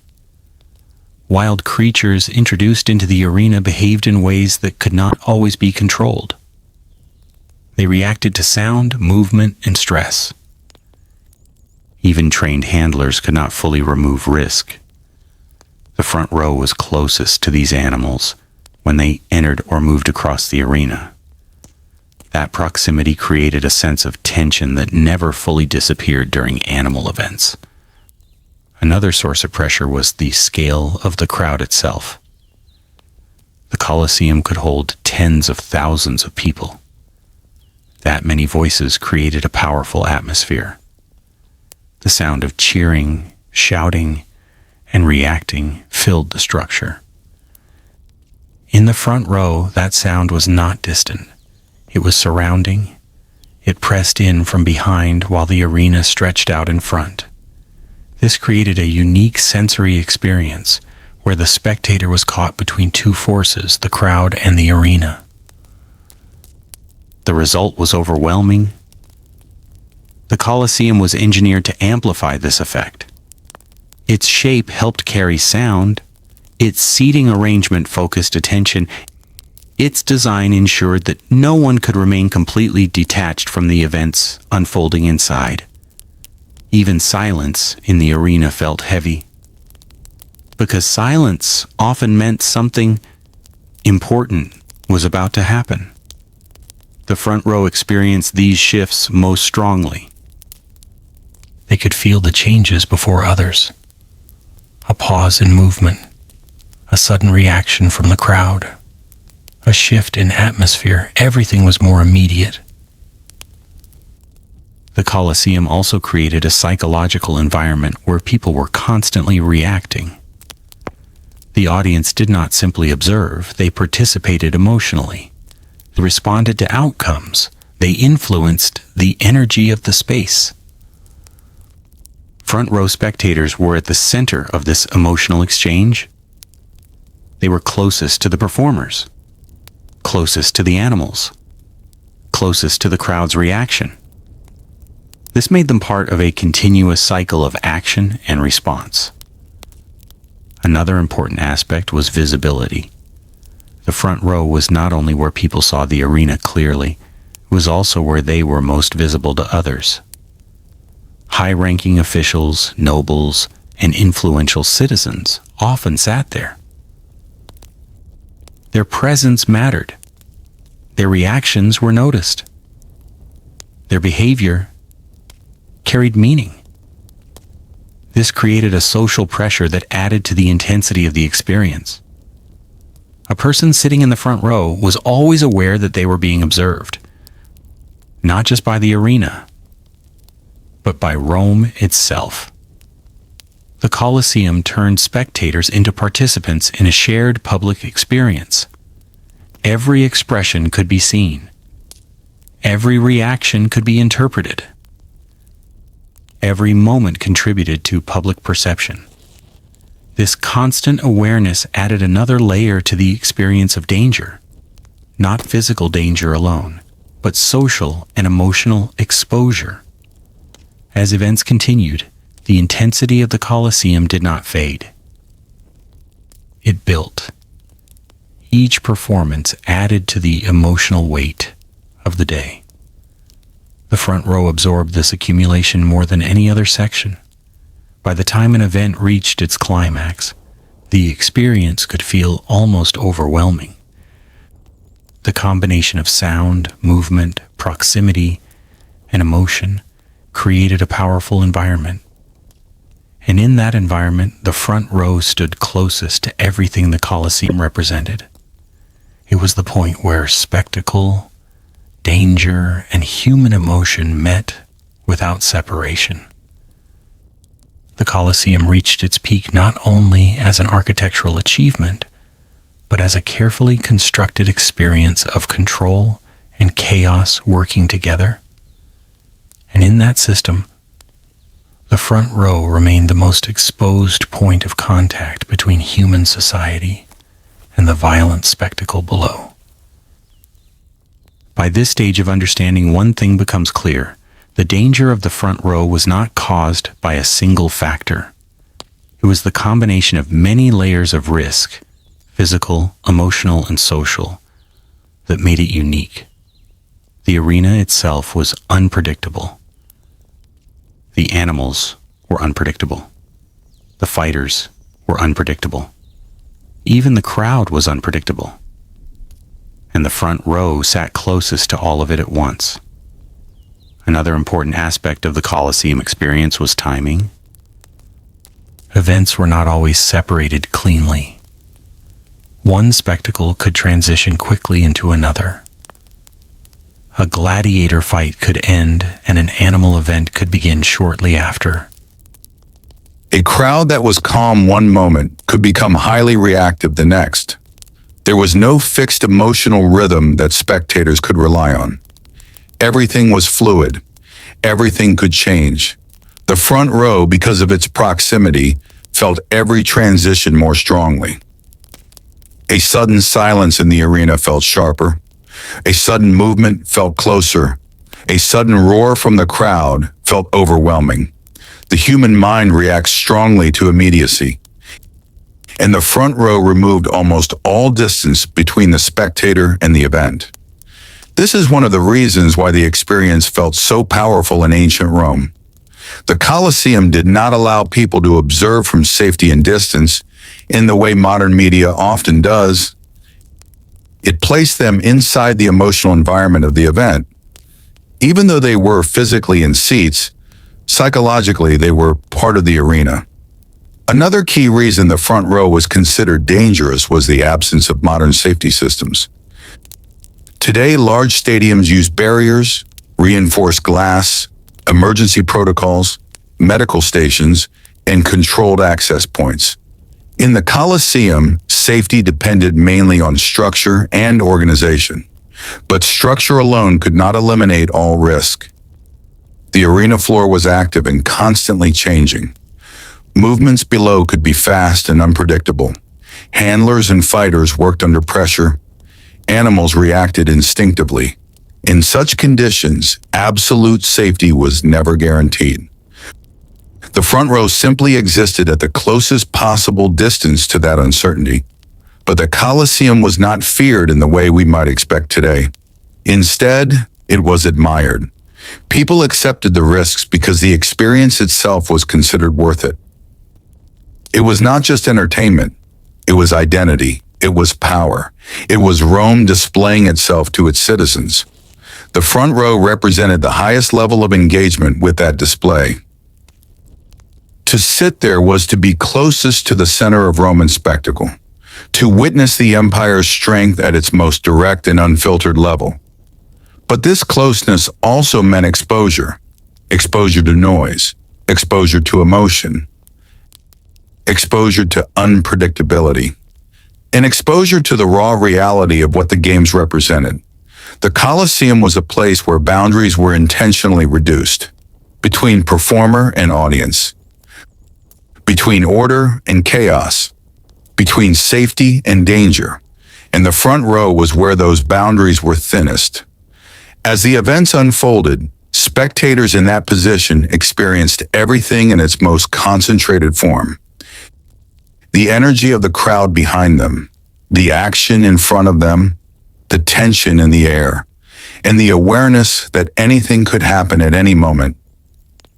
Speaker 1: Wild creatures introduced into the arena behaved in ways that could not always be controlled. They reacted to sound, movement, and stress. Even trained handlers could not fully remove risk. The front row was closest to these animals when they entered or moved across the arena. That proximity created a sense of tension that never fully disappeared during animal events. Another source of pressure was the scale of the crowd itself. The Colosseum could hold tens of thousands of people. That many voices created a powerful atmosphere. The sound of cheering, shouting, and reacting filled the structure. In the front row, that sound was not distant. It was surrounding. It pressed in from behind while the arena stretched out in front. This created a unique sensory experience where the spectator was caught between two forces, the crowd and the arena. The result was overwhelming. The Colosseum was engineered to amplify this effect. Its shape helped carry sound. Its seating arrangement focused attention. Its design ensured that no one could remain completely detached from the events unfolding inside. Even silence in the arena felt heavy, because silence often meant something important was about to happen. The front row experienced these shifts most strongly. They could feel the changes before others. A pause in movement, a sudden reaction from the crowd, a shift in atmosphere. Everything was more immediate. The Colosseum also created a psychological environment where people were constantly reacting. The audience did not simply observe, they participated emotionally. They responded to outcomes. They influenced the energy of the space. Front row spectators were at the center of this emotional exchange. They were closest to the performers, closest to the animals, closest to the crowd's reaction. This made them part of a continuous cycle of action and response. Another important aspect was visibility. The front row was not only where people saw the arena clearly, it was also where they were most visible to others. High-ranking officials, nobles, and influential citizens often sat there. Their presence mattered. Their reactions were noticed. Their behavior carried meaning. This created a social pressure that added to the intensity of the experience. A person sitting in the front row was always aware that they were being observed, not just by the arena, but by Rome itself. The Colosseum turned spectators into participants in a shared public experience. Every expression could be seen. Every reaction could be interpreted. Every moment contributed to public perception. This constant awareness added another layer to the experience of danger. Not physical danger alone, but social and emotional exposure. As events continued, the intensity of the Colosseum did not fade. It built. Each performance added to the emotional weight of the day. The front row absorbed this accumulation more than any other section. By the time an event reached its climax, the experience could feel almost overwhelming. The combination of sound, movement, proximity, and emotion created a powerful environment. And in that environment, the front row stood closest to everything the Colosseum represented. It was the point where spectacle, danger, and human emotion met without separation. The Colosseum reached its peak not only as an architectural achievement, but as a carefully constructed experience of control and chaos working together. And in that system, the front row remained the most exposed point of contact between human society and the violent spectacle below. By this stage of understanding, one thing becomes clear. The danger of the front row was not caused by a single factor. It was the combination of many layers of risk, physical, emotional, and social, that made it unique. The arena itself was unpredictable. The animals were unpredictable. The fighters were unpredictable. Even the crowd was unpredictable. And the front row sat closest to all of it at once. Another important aspect of the Colosseum experience was timing. Events were not always separated cleanly. One spectacle could transition quickly into another. A gladiator fight could end, and an animal event could begin shortly after.
Speaker 2: A crowd that was calm one moment could become highly reactive the next. There was no fixed emotional rhythm that spectators could rely on. Everything was fluid. Everything could change. The front row, because of its proximity, felt every transition more strongly. A sudden silence in the arena felt sharper. A sudden movement felt closer. A sudden roar from the crowd felt overwhelming. The human mind reacts strongly to immediacy. And the front row removed almost all distance between the spectator and the event. This is one of the reasons why the experience felt so powerful in ancient Rome. The Colosseum did not allow people to observe from safety and distance in the way modern media often does. It placed them inside the emotional environment of the event. Even though they were physically in seats, psychologically they were part of the arena. Another key reason the front row was considered dangerous was the absence of modern safety systems. Today, large stadiums use barriers, reinforced glass, emergency protocols, medical stations, and controlled access points. In the Colosseum, safety depended mainly on structure and organization, but structure alone could not eliminate all risk. The arena floor was active and constantly changing. Movements below could be fast and unpredictable. Handlers and fighters worked under pressure. Animals reacted instinctively. In such conditions, absolute safety was never guaranteed. The front row simply existed at the closest possible distance to that uncertainty. But the Colosseum was not feared in the way we might expect today. Instead, it was admired. People accepted the risks because the experience itself was considered worth it. It was not just entertainment. It was identity. It was power. It was Rome displaying itself to its citizens. The front row represented the highest level of engagement with that display. To sit there was to be closest to the center of Roman spectacle, to witness the empire's strength at its most direct and unfiltered level. But this closeness also meant exposure. Exposure to noise, exposure to emotion, exposure to unpredictability, and exposure to the raw reality of what the games represented. The Colosseum was a place where boundaries were intentionally reduced, between performer and audience, between order and chaos, between safety and danger, and the front row was where those boundaries were thinnest. As the events unfolded, spectators in that position experienced everything in its most concentrated form. The energy of the crowd behind them, the action in front of them, the tension in the air, and the awareness that anything could happen at any moment.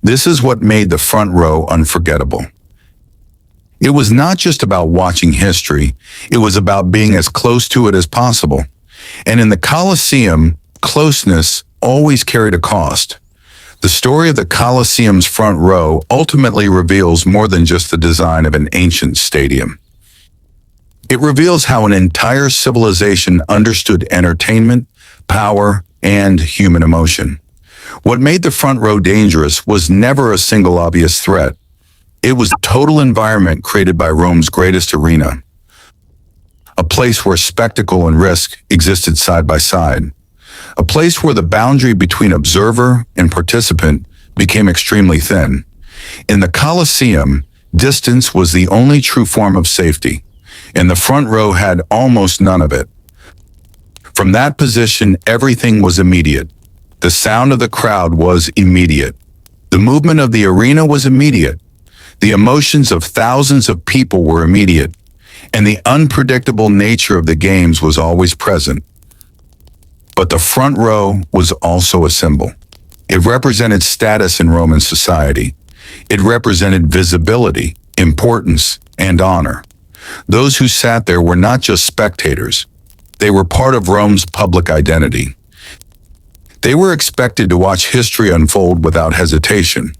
Speaker 2: This is what made the front row unforgettable. It was not just about watching history, it was about being as close to it as possible. And in the Colosseum, closeness always carried a cost. The story of the Colosseum's front row ultimately reveals more than just the design of an ancient stadium. It reveals how an entire civilization understood entertainment, power, and human emotion. What made the front row dangerous was never a single obvious threat. It was the total environment created by Rome's greatest arena, a place where spectacle and risk existed side by side, a place where the boundary between observer and participant became extremely thin. In the Colosseum, distance was the only true form of safety, and the front row had almost none of it. From that position, everything was immediate. The sound of the crowd was immediate. The movement of the arena was immediate. The emotions of thousands of people were immediate, and the unpredictable nature of the games was always present. But the front row was also a symbol. It represented status in Roman society. It represented visibility, importance, and honor. Those who sat there were not just spectators. They were part of Rome's public identity. They were expected to watch history unfold without hesitation.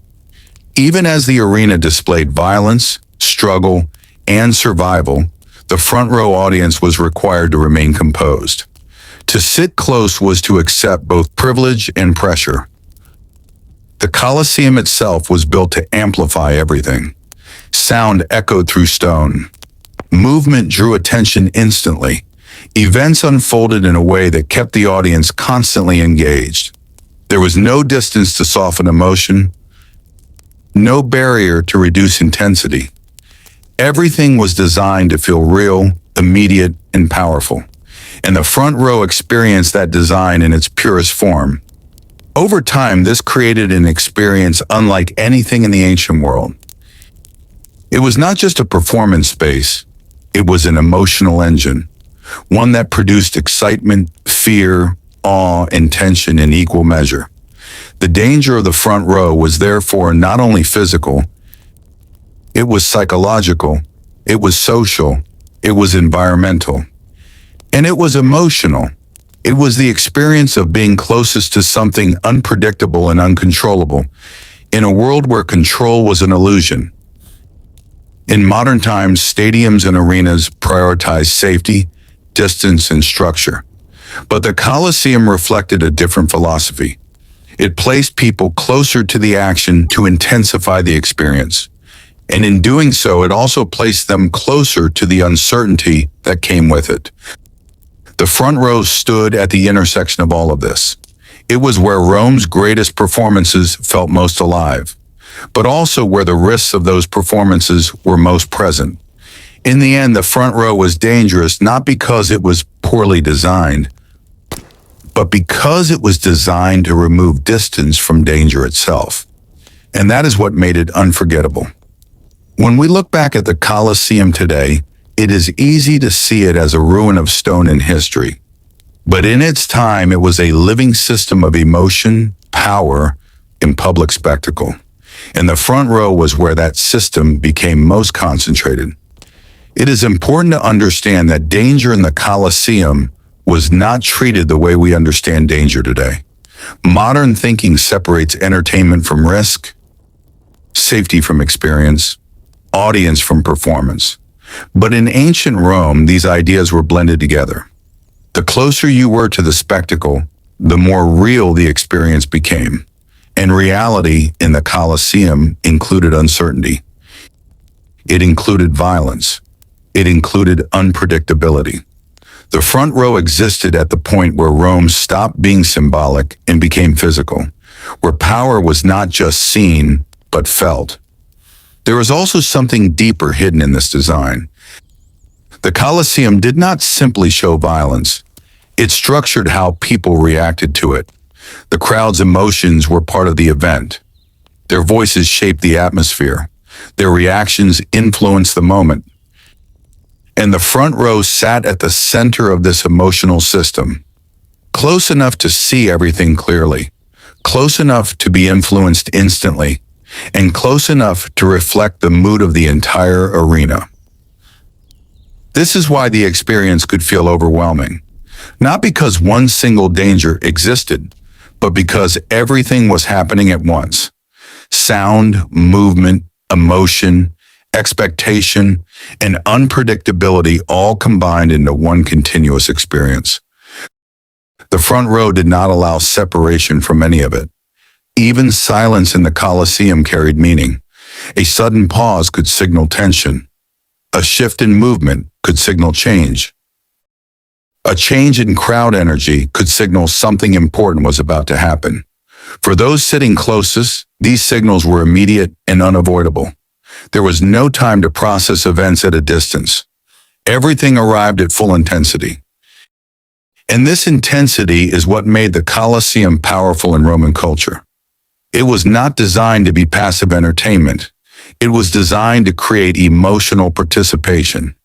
Speaker 2: Even as the arena displayed violence, struggle, and survival, the front row audience was required to remain composed. To sit close was to accept both privilege and pressure. The Colosseum itself was built to amplify everything. Sound echoed through stone. Movement drew attention instantly. Events unfolded in a way that kept the audience constantly engaged. There was no distance to soften emotion, no barrier to reduce intensity. Everything was designed to feel real, immediate, and powerful. And the front row experienced that design in its purest form. Over time, this created an experience unlike anything in the ancient world. It was not just a performance space, it was an emotional engine, one that produced excitement, fear, awe, and tension in equal measure. The danger of the front row was therefore not only physical, it was psychological, it was social, it was environmental, and it was emotional. It was the experience of being closest to something unpredictable and uncontrollable, in a world where control was an illusion. In modern times, stadiums and arenas prioritize safety, distance, and structure. But the Colosseum reflected a different philosophy. It placed people closer to the action to intensify the experience. And in doing so, it also placed them closer to the uncertainty that came with it. The front row stood at the intersection of all of this. It was where Rome's greatest performances felt most alive, but also where the risks of those performances were most present. In the end, the front row was dangerous not because it was poorly designed, but because it was designed to remove distance from danger itself. And that is what made it unforgettable. When we look back at the Colosseum today, it is easy to see it as a ruin of stone in history. But in its time, it was a living system of emotion, power, and public spectacle. And the front row was where that system became most concentrated. It is important to understand that danger in the Colosseum was not treated the way we understand danger today. Modern thinking separates entertainment from risk, safety from experience, audience from performance. But in ancient Rome, these ideas were blended together. The closer you were to the spectacle, the more real the experience became. And reality in the Colosseum included uncertainty. It included violence. It included unpredictability. The front row existed at the point where Rome stopped being symbolic and became physical, where power was not just seen, but felt. There was also something deeper hidden in this design. The Colosseum did not simply show violence. It structured how people reacted to it. The crowd's emotions were part of the event. Their voices shaped the atmosphere. Their reactions influenced the moment. And the front row sat at the center of this emotional system, close enough to see everything clearly, close enough to be influenced instantly, and close enough to reflect the mood of the entire arena. This is why the experience could feel overwhelming. Not because one single danger existed, but because everything was happening at once. Sound, movement, emotion, expectation, and unpredictability all combined into one continuous experience. The front row did not allow separation from any of it. Even silence in the Colosseum carried meaning. A sudden pause could signal tension. A shift in movement could signal change. A change in crowd energy could signal something important was about to happen. For those sitting closest, these signals were immediate and unavoidable. There was no time to process events at a distance. Everything arrived at full intensity. And this intensity is what made the Colosseum powerful in Roman culture. It was not designed to be passive entertainment. It was designed to create emotional participation.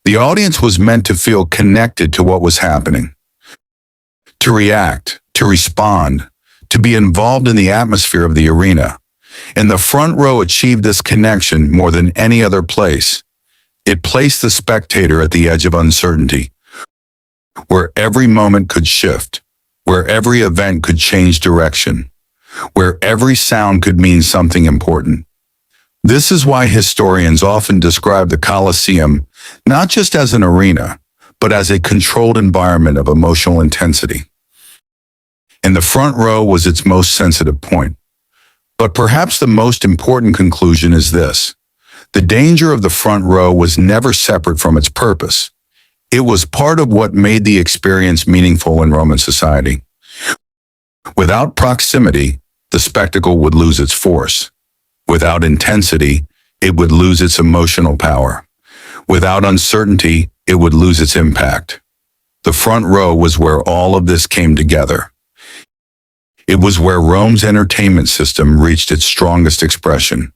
Speaker 2: The audience was meant to feel connected to what was happening, to react, to respond, to be involved in the atmosphere of the arena. And the front row achieved this connection more than any other place. It placed the spectator at the edge of uncertainty, where every moment could shift, where every event could change direction, where every sound could mean something important. This is why historians often describe the Colosseum not just as an arena, but as a controlled environment of emotional intensity. And the front row was its most sensitive point. But perhaps the most important conclusion is this. The danger of the front row was never separate from its purpose. It was part of what made the experience meaningful in Roman society. Without proximity, the spectacle would lose its force. Without intensity, it would lose its emotional power. Without uncertainty, it would lose its impact. The front row was where all of this came together. It was where Rome's entertainment system reached its strongest expression.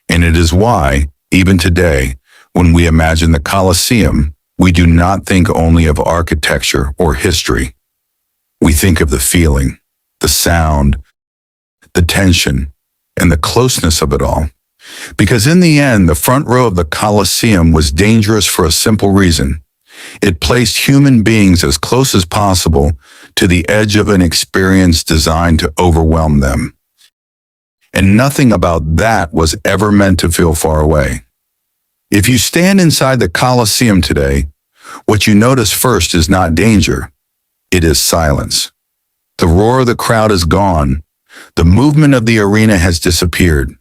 Speaker 2: And it is why, even today, when we imagine the Colosseum, we do not think only of architecture or history. We think of the feeling, the sound, the tension, and the closeness of it all. Because in the end, the front row of the Colosseum was dangerous for a simple reason. It placed human beings as close as possible to the edge of an experience designed to overwhelm them. And nothing about that was ever meant to feel far away. If you stand inside the Colosseum today, what you notice first is not danger. It is silence. The roar of the crowd is gone. The movement of the arena has disappeared.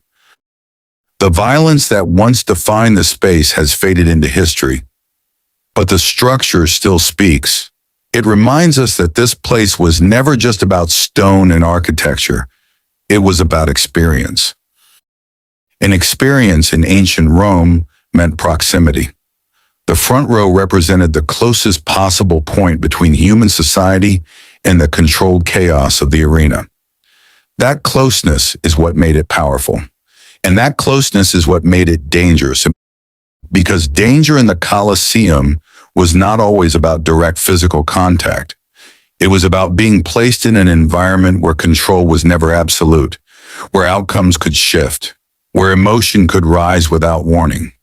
Speaker 2: The violence that once defined the space has faded into history. But the structure still speaks. It reminds us that this place was never just about stone and architecture. It was about experience. An experience in ancient Rome meant proximity. The front row represented the closest possible point between human society and the controlled chaos of the arena. That closeness is what made it powerful. And that closeness is what made it dangerous. Because danger in the Colosseum was not always about direct physical contact. It was about being placed in an environment where control was never absolute, where outcomes could shift, where emotion could rise without warning,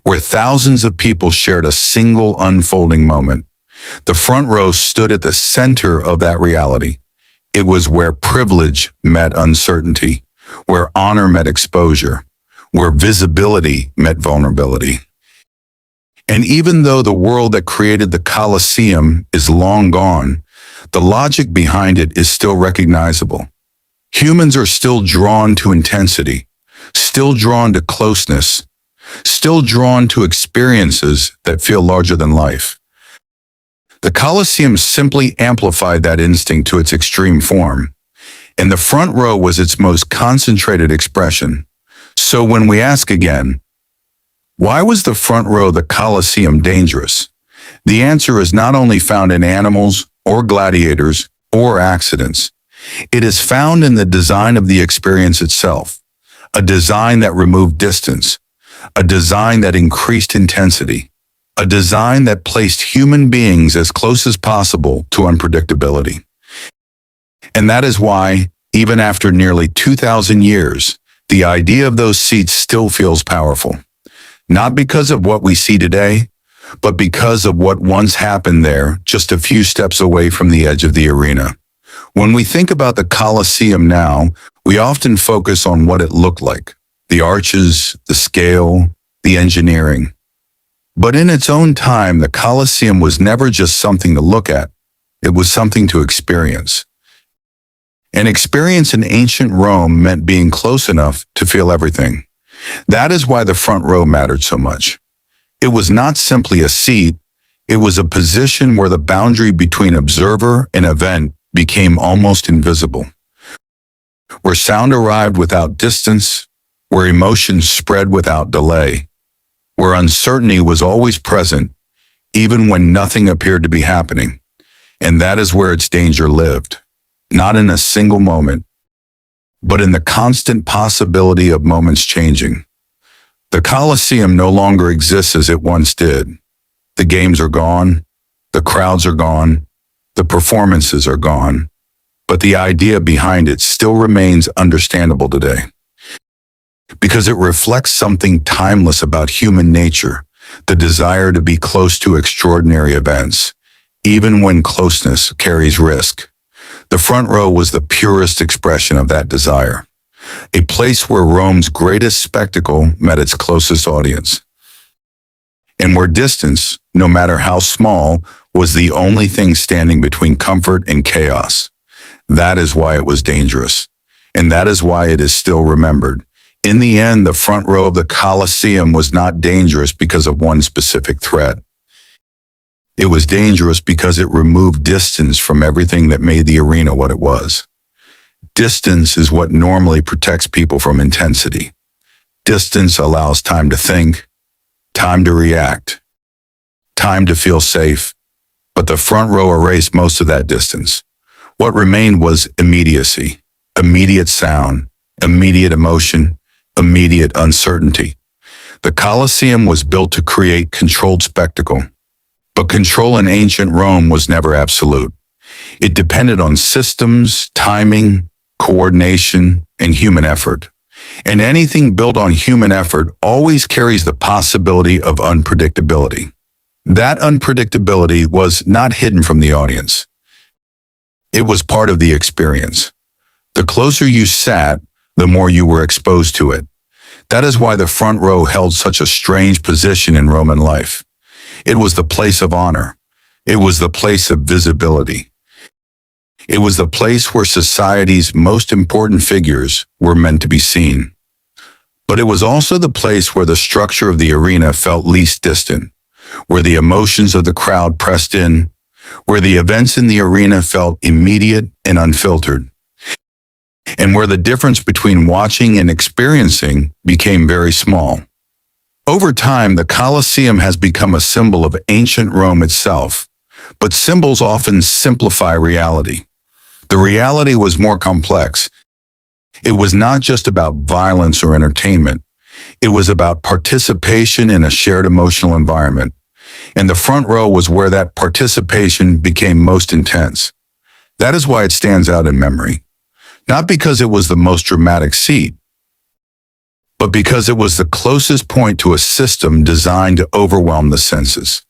Speaker 2: where thousands of people shared a single unfolding moment. The front row stood at the center of that reality. It was where privilege met uncertainty, where honor met exposure, where visibility met vulnerability. And even though the world that created the Colosseum is long gone, the logic behind it is still recognizable. Humans are still drawn to intensity, still drawn to closeness, still drawn to experiences that feel larger than life. The Colosseum simply amplified that instinct to its extreme form, and the front row was its most concentrated expression. So when we ask again, why was the front row of the Colosseum dangerous? The answer is not only found in animals or gladiators or accidents. It is found in the design of the experience itself, a design that removed distance, a design that increased intensity, a design that placed human beings as close as possible to unpredictability. And that is why, even after nearly 2,000 years, the idea of those seats still feels powerful. Not because of what we see today, but because of what once happened there, just a few steps away from the edge of the arena. When we think about the Colosseum now, we often focus on what it looked like, the arches, the scale, the engineering. But in its own time, the Colosseum was never just something to look at. It was something to experience. An experience in ancient Rome meant being close enough to feel everything. That is why the front row mattered so much. It was not simply a seat, it was a position where the boundary between observer and event became almost invisible. Where sound arrived without distance, where emotions spread without delay, where uncertainty was always present, even when nothing appeared to be happening. And that is where its danger lived. Not in a single moment, but in the constant possibility of moments changing. The Colosseum no longer exists as it once did. The games are gone, the crowds are gone, the performances are gone, but the idea behind it still remains understandable today. Because it reflects something timeless about human nature, the desire to be close to extraordinary events, even when closeness carries risk. The front row was the purest expression of that desire, a place where Rome's greatest spectacle met its closest audience, and where distance, no matter how small, was the only thing standing between comfort and chaos. That is why it was dangerous, and that is why it is still remembered. In the end, the front row of the Colosseum was not dangerous because of one specific threat. It was dangerous because it removed distance from everything that made the arena what it was. Distance is what normally protects people from intensity. Distance allows time to think, time to react, time to feel safe. But the front row erased most of that distance. What remained was immediacy, immediate sound, immediate emotion, immediate uncertainty. The Colosseum was built to create controlled spectacle. But control in ancient Rome was never absolute. It depended on systems, timing, coordination, and human effort. And anything built on human effort always carries the possibility of unpredictability. That unpredictability was not hidden from the audience. It was part of the experience. The closer you sat, the more you were exposed to it. That is why the front row held such a strange position in Roman life. It was the place of honor. It was the place of visibility. It was the place where society's most important figures were meant to be seen. But it was also the place where the structure of the arena felt least distant, where the emotions of the crowd pressed in, where the events in the arena felt immediate and unfiltered, and where the difference between watching and experiencing became very small. Over time, the Colosseum has become a symbol of ancient Rome itself, but symbols often simplify reality. The reality was more complex. It was not just about violence or entertainment. It was about participation in a shared emotional environment, and the front row was where that participation became most intense. That is why it stands out in memory. Not because it was the most dramatic seat, but because it was the closest point to a system designed to overwhelm the senses.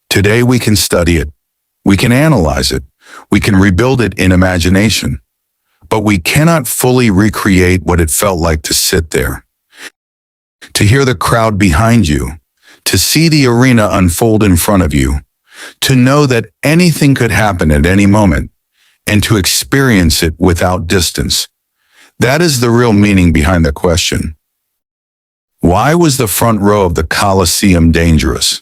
Speaker 2: Today we can study it, we can analyze it, we can rebuild it in imagination, but we cannot fully recreate what it felt like to sit there, to hear the crowd behind you, to see the arena unfold in front of you, to know that anything could happen at any moment, and to experience it without distance. That is the real meaning behind the question. Why was the front row of the Colosseum dangerous?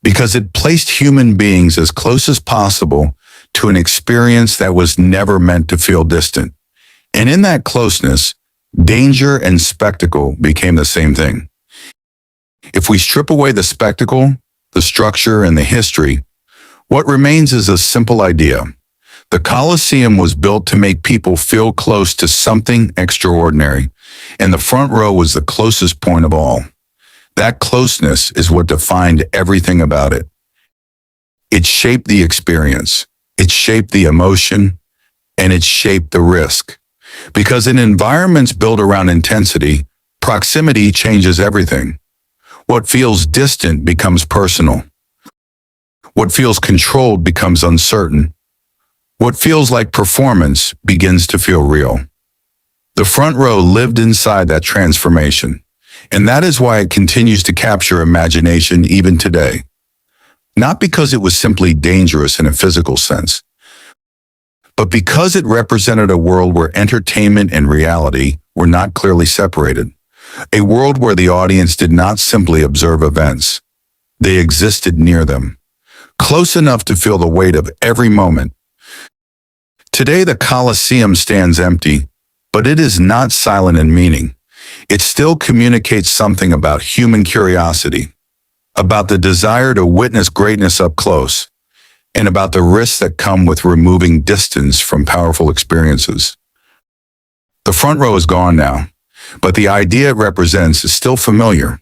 Speaker 2: Because it placed human beings as close as possible to an experience that was never meant to feel distant. And in that closeness, danger and spectacle became the same thing. If we strip away the spectacle, the structure, and the history, what remains is a simple idea. The Colosseum was built to make people feel close to something extraordinary, and the front row was the closest point of all. That closeness is what defined everything about it. It shaped the experience, it shaped the emotion, and it shaped the risk. Because in environments built around intensity, proximity changes everything. What feels distant becomes personal. What feels controlled becomes uncertain. What feels like performance begins to feel real. The front row lived inside that transformation, and that is why it continues to capture imagination even today. Not because it was simply dangerous in a physical sense, but because it represented a world where entertainment and reality were not clearly separated. A world where the audience did not simply observe events. They existed near them, close enough to feel the weight of every moment. Today, the Colosseum stands empty, but it is not silent in meaning. It still communicates something about human curiosity, about the desire to witness greatness up close, and about the risks that come with removing distance from powerful experiences. The front row is gone now, but the idea it represents is still familiar.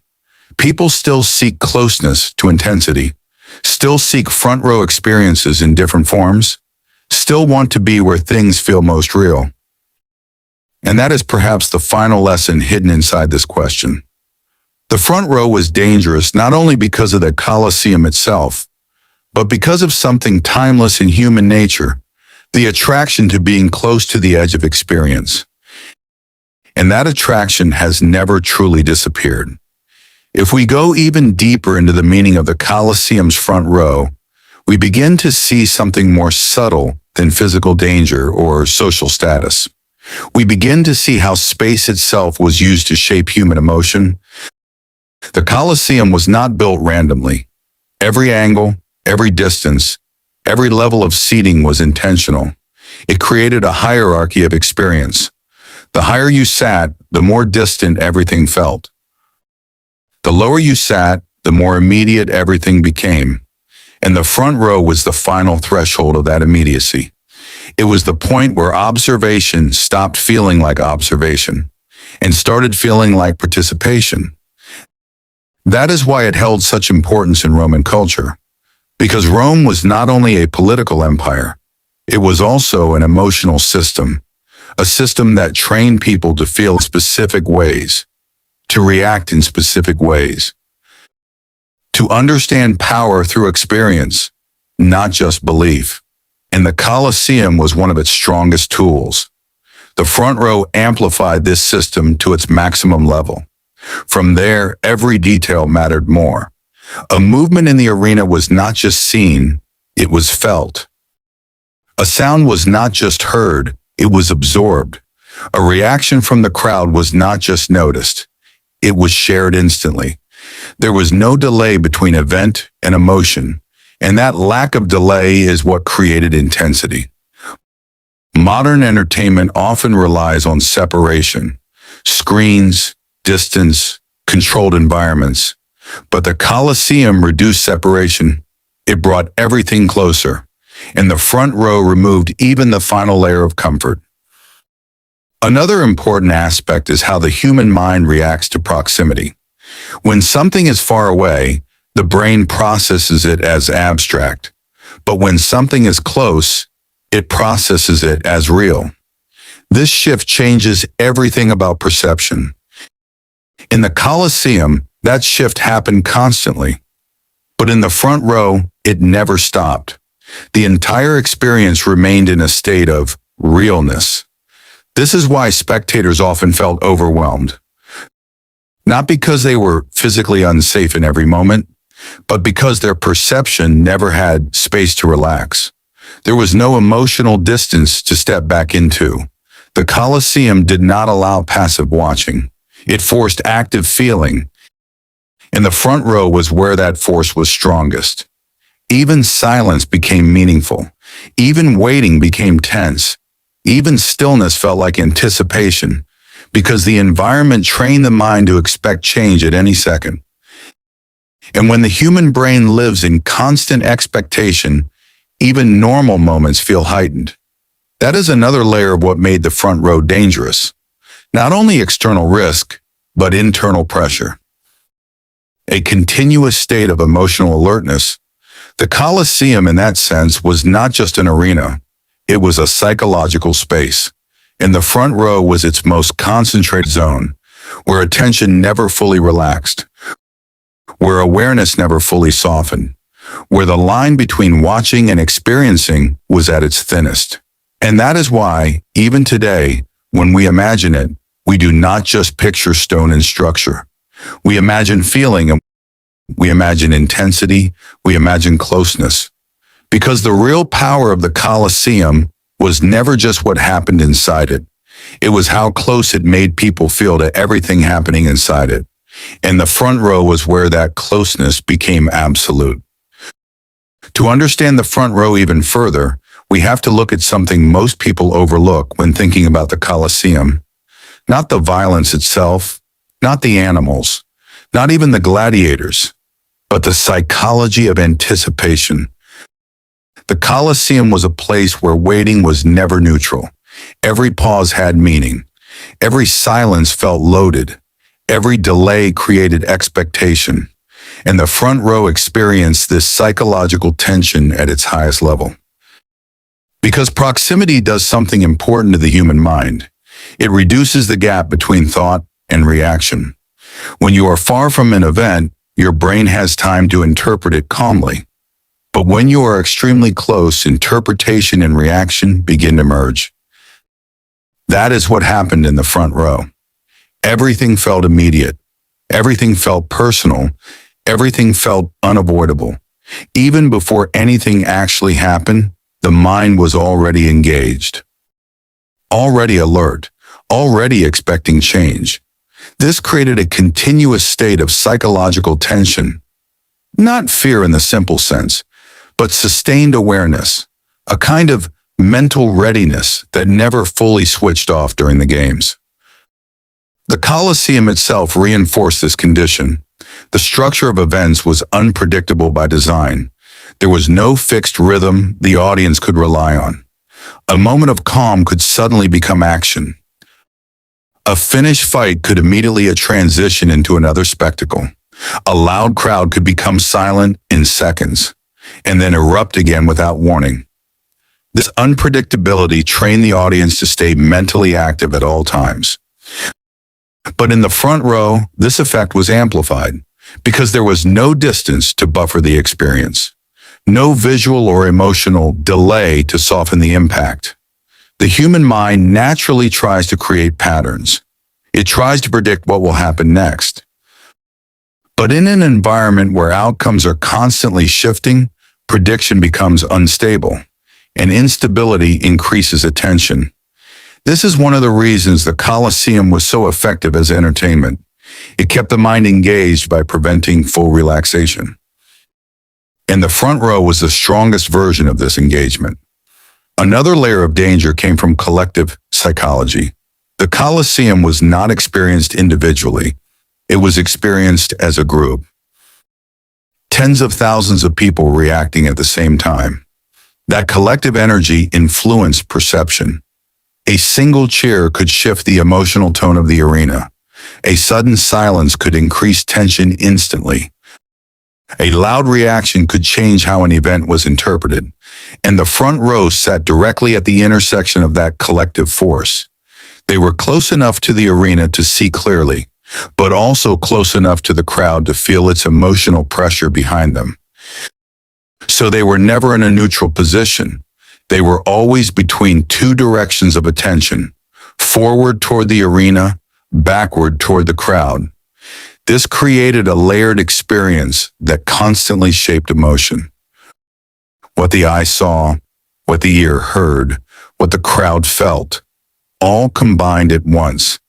Speaker 2: People still seek closeness to intensity, still seek front row experiences in different forms, still want to be where things feel most real. And that is perhaps the final lesson hidden inside this question. The front row was dangerous not only because of the Colosseum itself, but because of something timeless in human nature, the attraction to being close to the edge of experience. And that attraction has never truly disappeared. If we go even deeper into the meaning of the Colosseum's front row, we begin to see something more subtle than physical danger or social status. We begin to see how space itself was used to shape human emotion. The Colosseum was not built randomly. Every angle, every distance, every level of seating was intentional. It created a hierarchy of experience. The higher you sat, the more distant everything felt. The lower you sat, the more immediate everything became. And the front row was the final threshold of that immediacy. It was the point where observation stopped feeling like observation and started feeling like participation. That is why it held such importance in Roman culture, because Rome was not only a political empire, it was also an emotional system, a system that trained people to feel specific ways, to react in specific ways, to understand power through experience, not just belief. And the Colosseum was one of its strongest tools. The front row amplified this system to its maximum level. From there, every detail mattered more. A movement in the arena was not just seen, it was felt. A sound was not just heard, it was absorbed. A reaction from the crowd was not just noticed, it was shared instantly. There was no delay between event and emotion, and that lack of delay is what created intensity. Modern entertainment often relies on separation, screens, distance, controlled environments. But the Colosseum reduced separation. It brought everything closer, and the front row removed even the final layer of comfort. Another important aspect is how the human mind reacts to proximity. When something is far away, the brain processes it as abstract. But when something is close, it processes it as real. This shift changes everything about perception. In the Colosseum, that shift happened constantly. But in the front row, it never stopped. The entire experience remained in a state of realness. This is why spectators often felt overwhelmed. Not because they were physically unsafe in every moment, but because their perception never had space to relax. There was no emotional distance to step back into. The Colosseum did not allow passive watching. It forced active feeling. And the front row was where that force was strongest. Even silence became meaningful. Even waiting became tense. Even stillness felt like anticipation, because the environment trained the mind to expect change at any second. And when the human brain lives in constant expectation, even normal moments feel heightened. That is another layer of what made the front row dangerous. Not only external risk, but internal pressure. A continuous state of emotional alertness. The Colosseum, in that sense, was not just an arena. It was a psychological space, and the front row was its most concentrated zone, where attention never fully relaxed, where awareness never fully softened, where the line between watching and experiencing was at its thinnest. And that is why, even today, when we imagine it, we do not just picture stone and structure. We imagine feeling, and we imagine intensity, we imagine closeness. Because the real power of the Colosseum was never just what happened inside it. It was how close it made people feel to everything happening inside it. And the front row was where that closeness became absolute. To understand the front row even further, we have to look at something most people overlook when thinking about the Colosseum. Not the violence itself, not the animals, not even the gladiators, but the psychology of anticipation. The Colosseum was a place where waiting was never neutral. Every pause had meaning. Every silence felt loaded. Every delay created expectation. And the front row experienced this psychological tension at its highest level. Because proximity does something important to the human mind. It reduces the gap between thought and reaction. When you are far from an event, your brain has time to interpret it calmly. But when you are extremely close, interpretation and reaction begin to merge. That is what happened in the front row. Everything felt immediate. Everything felt personal. Everything felt unavoidable. Even before anything actually happened, the mind was already engaged. Already alert. Already expecting change. This created a continuous state of psychological tension. Not fear in the simple sense, but sustained awareness, a kind of mental readiness that never fully switched off during the games. The Colosseum itself reinforced this condition. The structure of events was unpredictable by design. There was no fixed rhythm the audience could rely on. A moment of calm could suddenly become action. A finished fight could immediately transition into another spectacle. A loud crowd could become silent in seconds, and then erupt again without warning. This unpredictability trained the audience to stay mentally active at all times. But in the front row, this effect was amplified, because there was no distance to buffer the experience. No visual or emotional delay to soften the impact. The human mind naturally tries to create patterns. It tries to predict what will happen next. But in an environment where outcomes are constantly shifting, prediction becomes unstable, and instability increases attention. This is one of the reasons the Colosseum was so effective as entertainment. It kept the mind engaged by preventing full relaxation. And the front row was the strongest version of this engagement. Another layer of danger came from collective psychology. The Colosseum was not experienced individually. It was experienced as a group. Tens of thousands of people reacting at the same time. That collective energy influenced perception. A single cheer could shift the emotional tone of the arena. A sudden silence could increase tension instantly. A loud reaction could change how an event was interpreted, and the front row sat directly at the intersection of that collective force. They were close enough to the arena to see clearly, but also close enough to the crowd to feel its emotional pressure behind them. So they were never in a neutral position. They were always between two directions of attention, forward toward the arena, backward toward the crowd. This created a layered experience that constantly shaped emotion. What the eye saw, what the ear heard, what the crowd felt, all combined at once,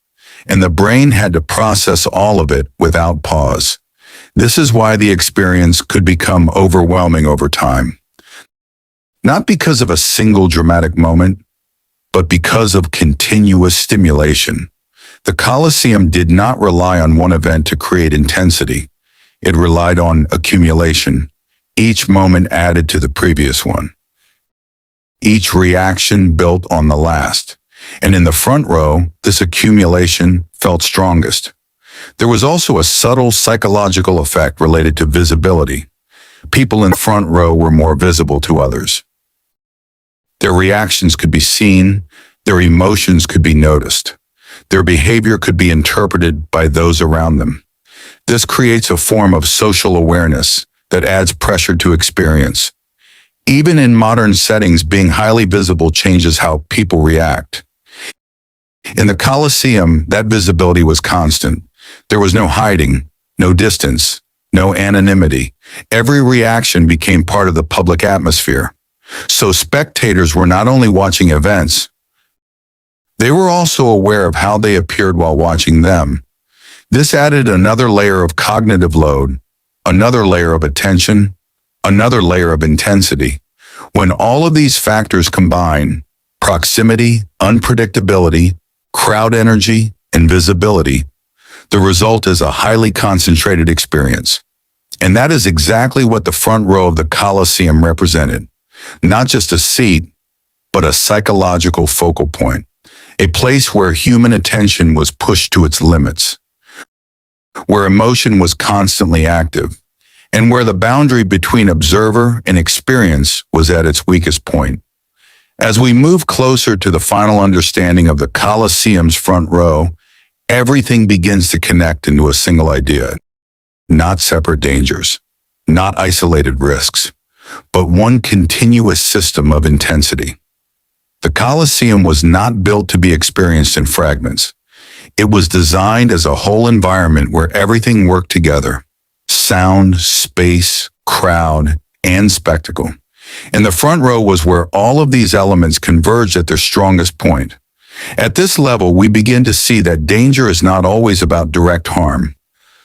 Speaker 2: and the brain had to process all of it without pause. This is why the experience could become overwhelming over time. Not because of a single dramatic moment, but because of continuous stimulation. The Colosseum did not rely on one event to create intensity. It relied on accumulation. Each moment added to the previous one. Each reaction built on the last. And in the front row, this accumulation felt strongest. There was also a subtle psychological effect related to visibility. People in the front row were more visible to others. Their reactions could be seen, their emotions could be noticed. Their behavior could be interpreted by those around them. This creates a form of social awareness that adds pressure to experience. Even in modern settings, being highly visible changes how people react. In the Colosseum, that visibility was constant. There was no hiding, no distance, no anonymity. Every reaction became part of the public atmosphere. So spectators were not only watching events, they were also aware of how they appeared while watching them. This added another layer of cognitive load, another layer of attention, another layer of intensity. When all of these factors combine, proximity, unpredictability, crowd energy, and visibility, the result is a highly concentrated experience. And that is exactly what the front row of the Colosseum represented. Not just a seat, but a psychological focal point. A place where human attention was pushed to its limits, where emotion was constantly active, and where the boundary between observer and experience was at its weakest point. As we move closer to the final understanding of the Colosseum's front row, everything begins to connect into a single idea. Not separate dangers, not isolated risks, but one continuous system of intensity. The Colosseum was not built to be experienced in fragments. It was designed as a whole environment where everything worked together: sound, space, crowd, and spectacle. And the front row was where all of these elements converged at their strongest point. At this level, we begin to see that danger is not always about direct harm.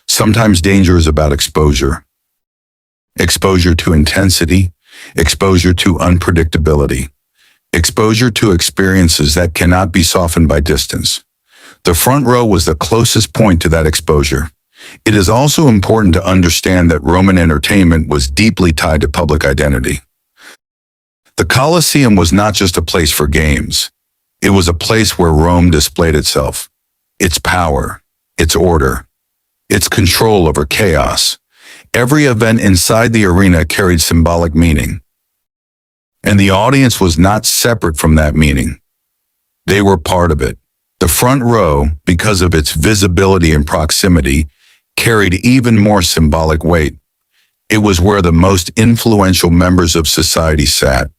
Speaker 2: Sometimes danger is about exposure. Exposure to intensity, exposure to unpredictability, exposure to experiences that cannot be softened by distance. The front row was the closest point to that exposure. It is also important to understand that Roman entertainment was deeply tied to public identity. The Colosseum was not just a place for games. It was a place where Rome displayed itself, its power, its order, its control over chaos. Every event inside the arena carried symbolic meaning. And the audience was not separate from that meaning. They were part of it. The front row, because of its visibility and proximity, carried even more symbolic weight. It was where the most influential members of society sat,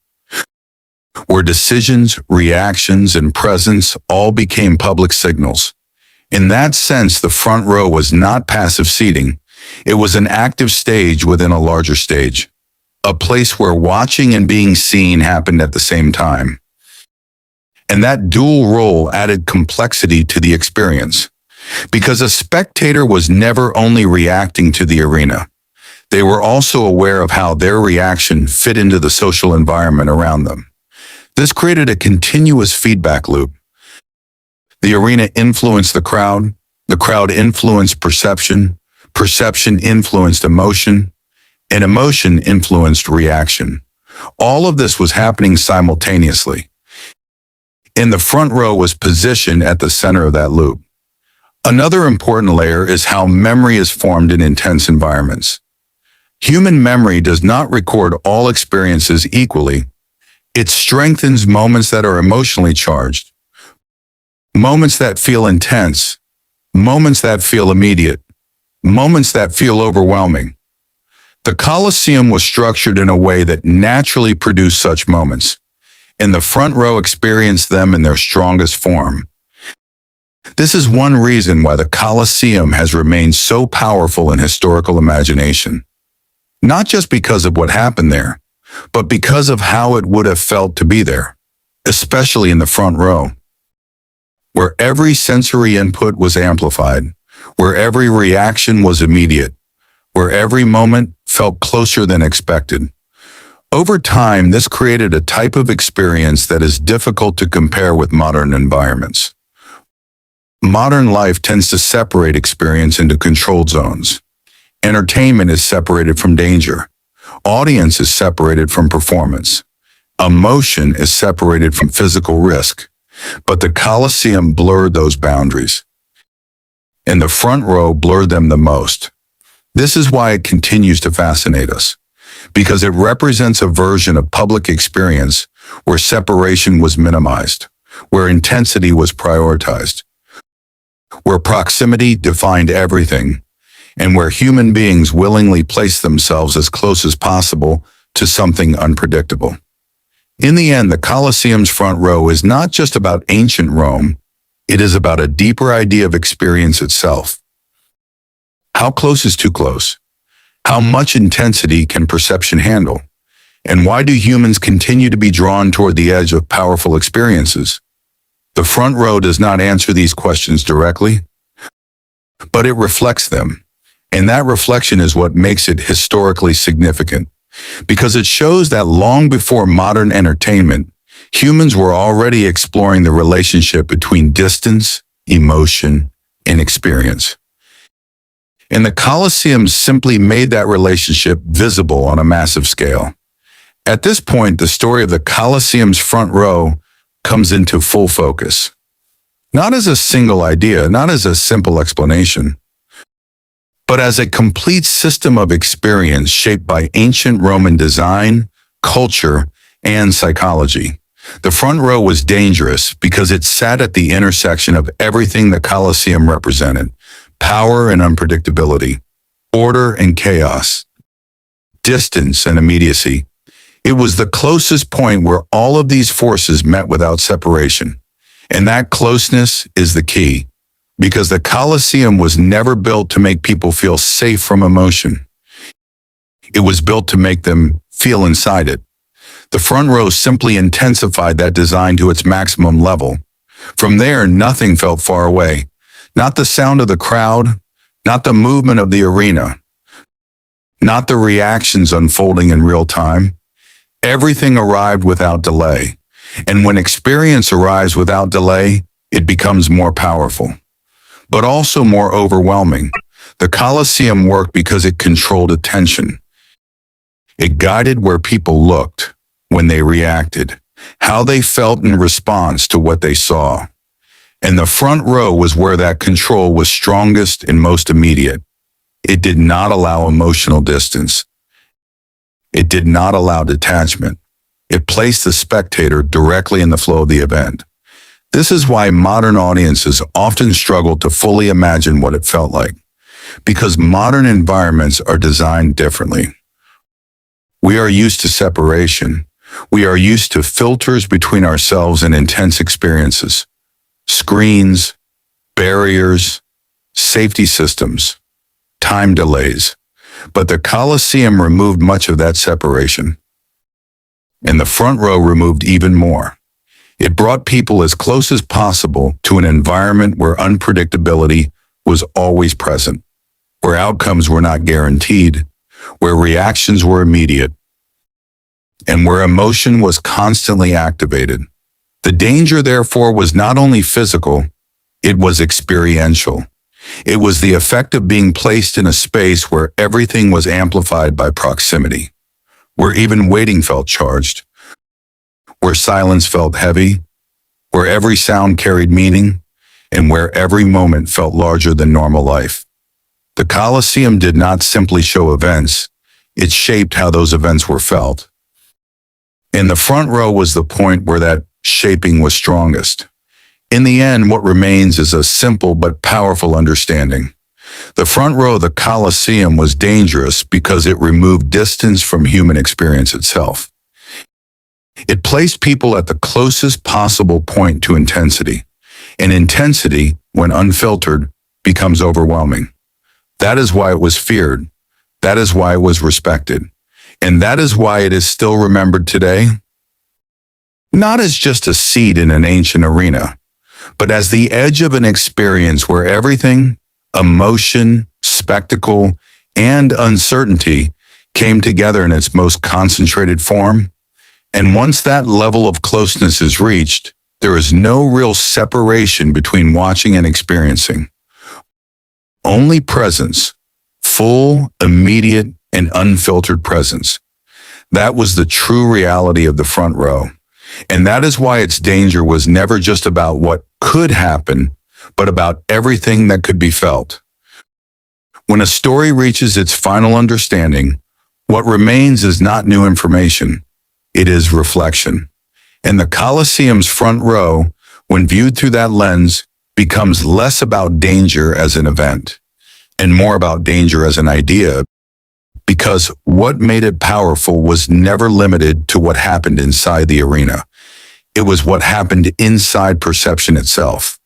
Speaker 2: where decisions, reactions, and presence all became public signals. In that sense, the front row was not passive seating. It was an active stage within a larger stage, a place where watching and being seen happened at the same time. And that dual role added complexity to the experience, because a spectator was never only reacting to the arena. They were also aware of how their reaction fit into the social environment around them. This created a continuous feedback loop. The arena influenced the crowd influenced perception influenced emotion, and emotion influenced reaction. All of this was happening simultaneously. And the front row was positioned at the center of that loop. Another important layer is how memory is formed in intense environments. Human memory does not record all experiences equally. It strengthens moments that are emotionally charged, moments that feel intense, moments that feel immediate, moments that feel overwhelming. The Colosseum was structured in a way that naturally produced such moments, and the front row experienced them in their strongest form. This is one reason why the Colosseum has remained so powerful in historical imagination. Not just because of what happened there, but because of how it would have felt to be there, especially in the front row, where every sensory input was amplified, where every reaction was immediate, where every moment felt closer than expected. Over time, this created a type of experience that is difficult to compare with modern environments. Modern life tends to separate experience into controlled zones. Entertainment is separated from danger. Audience is separated from performance. Emotion is separated from physical risk. But the Colosseum blurred those boundaries. And the front row blurred them the most. This is why it continues to fascinate us, because it represents a version of public experience where separation was minimized, where intensity was prioritized, where proximity defined everything, and where human beings willingly place themselves as close as possible to something unpredictable. In the end, the Colosseum's front row is not just about ancient Rome, it is about a deeper idea of experience itself. How close is too close? How much intensity can perception handle? And why do humans continue to be drawn toward the edge of powerful experiences? The front row does not answer these questions directly, but it reflects them. And that reflection is what makes it historically significant, because it shows that long before modern entertainment, humans were already exploring the relationship between distance, emotion, and experience. And the Colosseum simply made that relationship visible on a massive scale. At this point, the story of the Colosseum's front row comes into full focus. Not as a single idea, not as a simple explanation, but as a complete system of experience shaped by ancient Roman design, culture, and psychology. The front row was dangerous because it sat at the intersection of everything the Colosseum represented: power and unpredictability, order and chaos, distance and immediacy. It was the closest point where all of these forces met without separation. And that closeness is the key, because the Colosseum was never built to make people feel safe from emotion. It was built to make them feel inside it. The front row simply intensified that design to its maximum level. From there, nothing felt far away. Not the sound of the crowd, not the movement of the arena, not the reactions unfolding in real time. Everything arrived without delay. And when experience arrives without delay, it becomes more powerful, but also more overwhelming. The Colosseum worked because it controlled attention. It guided where people looked, when they reacted, how they felt in response to what they saw. And the front row was where that control was strongest and most immediate. It did not allow emotional distance. It did not allow detachment. It placed the spectator directly in the flow of the event. This is why modern audiences often struggle to fully imagine what it felt like, because modern environments are designed differently. We are used to separation. We are used to filters between ourselves and intense experiences, screens, barriers, safety systems, time delays. But the Colosseum removed much of that separation. And the front row removed even more. It brought people as close as possible to an environment where unpredictability was always present, where outcomes were not guaranteed, where reactions were immediate, and where emotion was constantly activated. The danger, therefore, was not only physical, it was experiential. It was the effect of being placed in a space where everything was amplified by proximity, where even waiting felt charged, where silence felt heavy, where every sound carried meaning, and where every moment felt larger than normal life. The Colosseum did not simply show events, it shaped how those events were felt. And the front row was the point where that shaping was strongest. In the end, what remains is a simple but powerful understanding. The front row of the Colosseum was dangerous because it removed distance from human experience itself. It placed people at the closest possible point to intensity, and intensity, when unfiltered, becomes overwhelming. That is why it was feared. That is why it was respected. And that is why it is still remembered today. Not as just a seat in an ancient arena, but as the edge of an experience where everything, emotion, spectacle, and uncertainty came together in its most concentrated form. And once that level of closeness is reached, there is no real separation between watching and experiencing. Only presence, full, immediate, and unfiltered presence. That was the true reality of the front row. And that is why its danger was never just about what could happen, but about everything that could be felt. When a story reaches its final understanding, what remains is not new information. It is reflection. And the Colosseum's front row, when viewed through that lens, becomes less about danger as an event and more about danger as an idea, because what made it powerful was never limited to what happened inside the arena. It was what happened inside perception itself.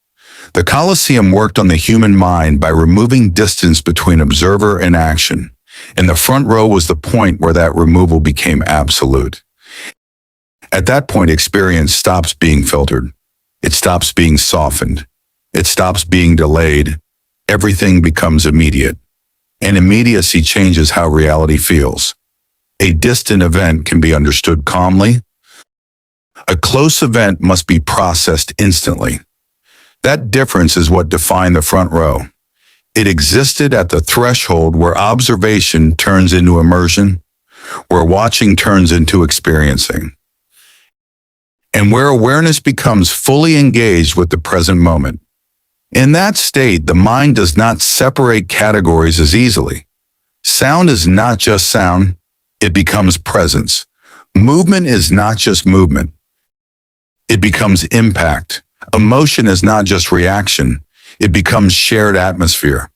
Speaker 2: The Colosseum worked on the human mind by removing distance between observer and action, and the front row was the point where that removal became absolute. At that point, experience stops being filtered. It stops being softened. It stops being delayed. Everything becomes immediate. And immediacy changes how reality feels. A distant event can be understood calmly. A close event must be processed instantly. That difference is what defined the front row. It existed at the threshold where observation turns into immersion, where watching turns into experiencing, and where awareness becomes fully engaged with the present moment. In that state, the mind does not separate categories as easily. Sound is not just sound, it becomes presence. Movement is not just movement, it becomes impact. Emotion is not just reaction, it becomes shared atmosphere.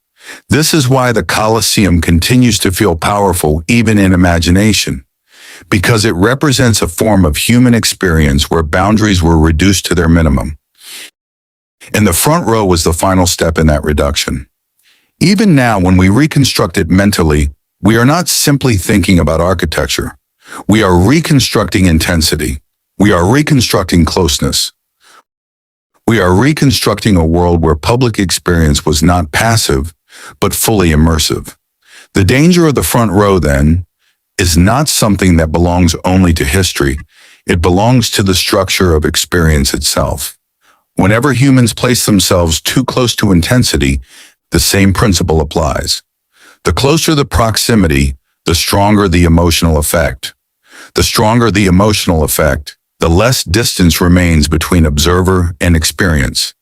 Speaker 2: This is why the Colosseum continues to feel powerful even in imagination, because it represents a form of human experience where boundaries were reduced to their minimum. And the front row was the final step in that reduction. Even now, when we reconstruct it mentally, we are not simply thinking about architecture. We are reconstructing intensity. We are reconstructing closeness. We are reconstructing a world where public experience was not passive, but fully immersive. The danger of the front row, then, is not something that belongs only to history. It belongs to the structure of experience itself. Whenever humans place themselves too close to intensity, the same principle applies. The closer the proximity, the stronger the emotional effect. The stronger the emotional effect, the less distance remains between observer and experience.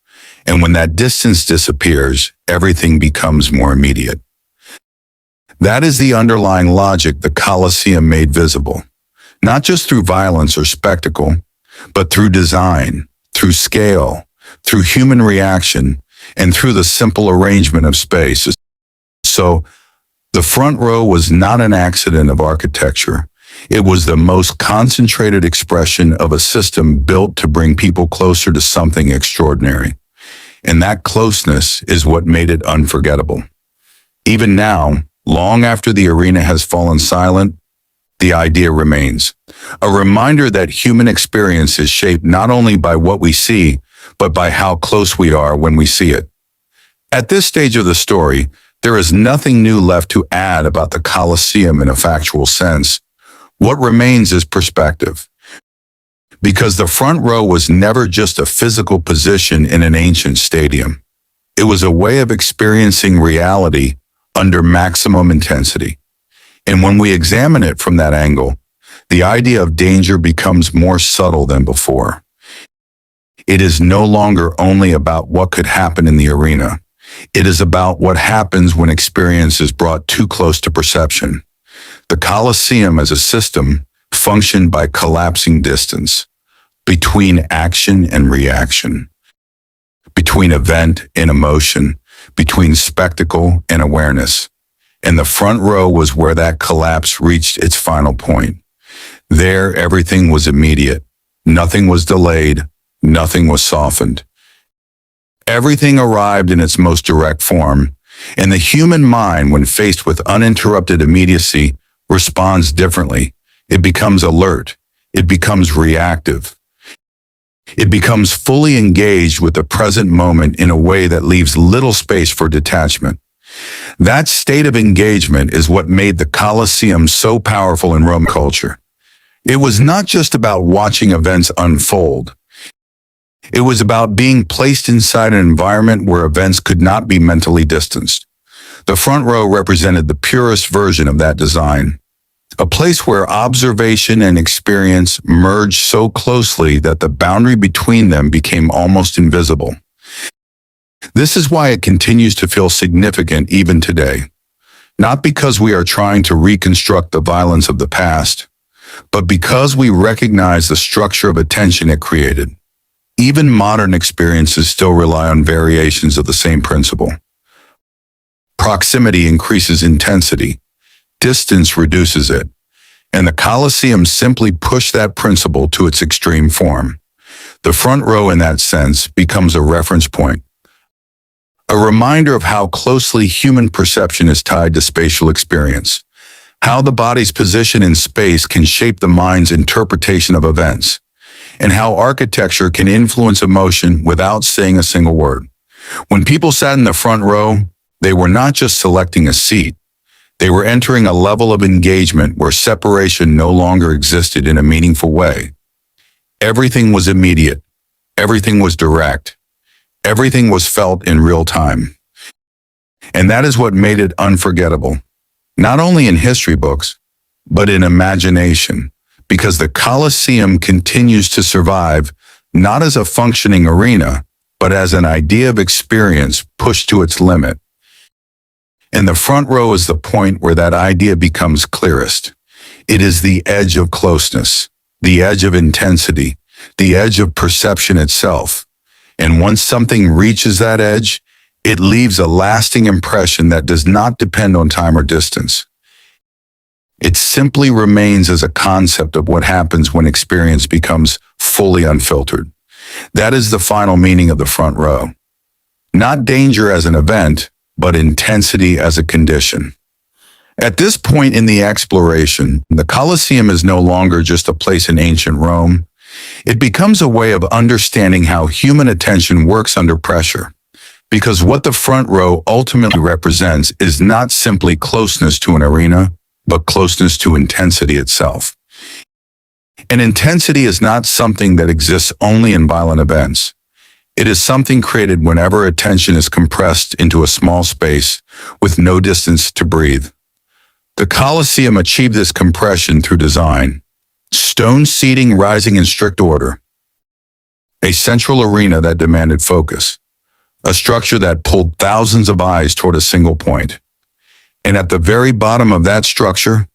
Speaker 2: And when that distance disappears, everything becomes more immediate. That is the underlying logic the Colosseum made visible, not just through violence or spectacle, but through design, through scale, through human reaction, and through the simple arrangement of space. So, the front row was not an accident of architecture. It was the most concentrated expression of a system built to bring people closer to something extraordinary. And that closeness is what made it unforgettable. Even now, long after the arena has fallen silent, the idea remains. A reminder that human experience is shaped not only by what we see, but by how close we are when we see it. At this stage of the story, there is nothing new left to add about the Colosseum in a factual sense. What remains is perspective. Because the front row was never just a physical position in an ancient stadium. It was a way of experiencing reality under maximum intensity. And when we examine it from that angle, the idea of danger becomes more subtle than before. It is no longer only about what could happen in the arena. It is about what happens when experience is brought too close to perception. The Colosseum as a system functioned by collapsing distance between action and reaction, between event and emotion, between spectacle and awareness. And the front row was where that collapse reached its final point. There, everything was immediate. Nothing was delayed. Nothing was softened. Everything arrived in its most direct form, and the human mind, when faced with uninterrupted immediacy, responds differently. It becomes alert. It becomes reactive. It becomes fully engaged with the present moment in a way that leaves little space for detachment. That state of engagement is what made the Colosseum so powerful in Roman culture. It was not just about watching events unfold. It was about being placed inside an environment where events could not be mentally distanced. The front row represented the purest version of that design, a place where observation and experience merged so closely that the boundary between them became almost invisible. This is why it continues to feel significant even today, not because we are trying to reconstruct the violence of the past, but because we recognize the structure of attention it created. Even modern experiences still rely on variations of the same principle. Proximity increases intensity. Distance reduces it. And the Colosseum simply pushed that principle to its extreme form. The front row, in that sense, becomes a reference point, a reminder of how closely human perception is tied to spatial experience, how the body's position in space can shape the mind's interpretation of events, and how architecture can influence emotion without saying a single word. When people sat in the front row, they were not just selecting a seat. They were entering a level of engagement where separation no longer existed in a meaningful way. Everything was immediate. Everything was direct. Everything was felt in real time. And that is what made it unforgettable, not only in history books, but in imagination, because the Colosseum continues to survive not as a functioning arena, but as an idea of experience pushed to its limit. And the front row is the point where that idea becomes clearest. It is the edge of closeness, the edge of intensity, the edge of perception itself. And once something reaches that edge, it leaves a lasting impression that does not depend on time or distance. It simply remains as a concept of what happens when experience becomes fully unfiltered. That is the final meaning of the front row. Not danger as an event, but intensity as a condition. At this point in the exploration, the Colosseum is no longer just a place in ancient Rome. It becomes a way of understanding how human attention works under pressure. Because what the front row ultimately represents is not simply closeness to an arena, but closeness to intensity itself. And intensity is not something that exists only in violent events. It is something created whenever attention is compressed into a small space with no distance to breathe. The Colosseum achieved this compression through design. Stone seating rising in strict order. A central arena that demanded focus. A structure that pulled thousands of eyes toward a single point. And at the very bottom of that structure,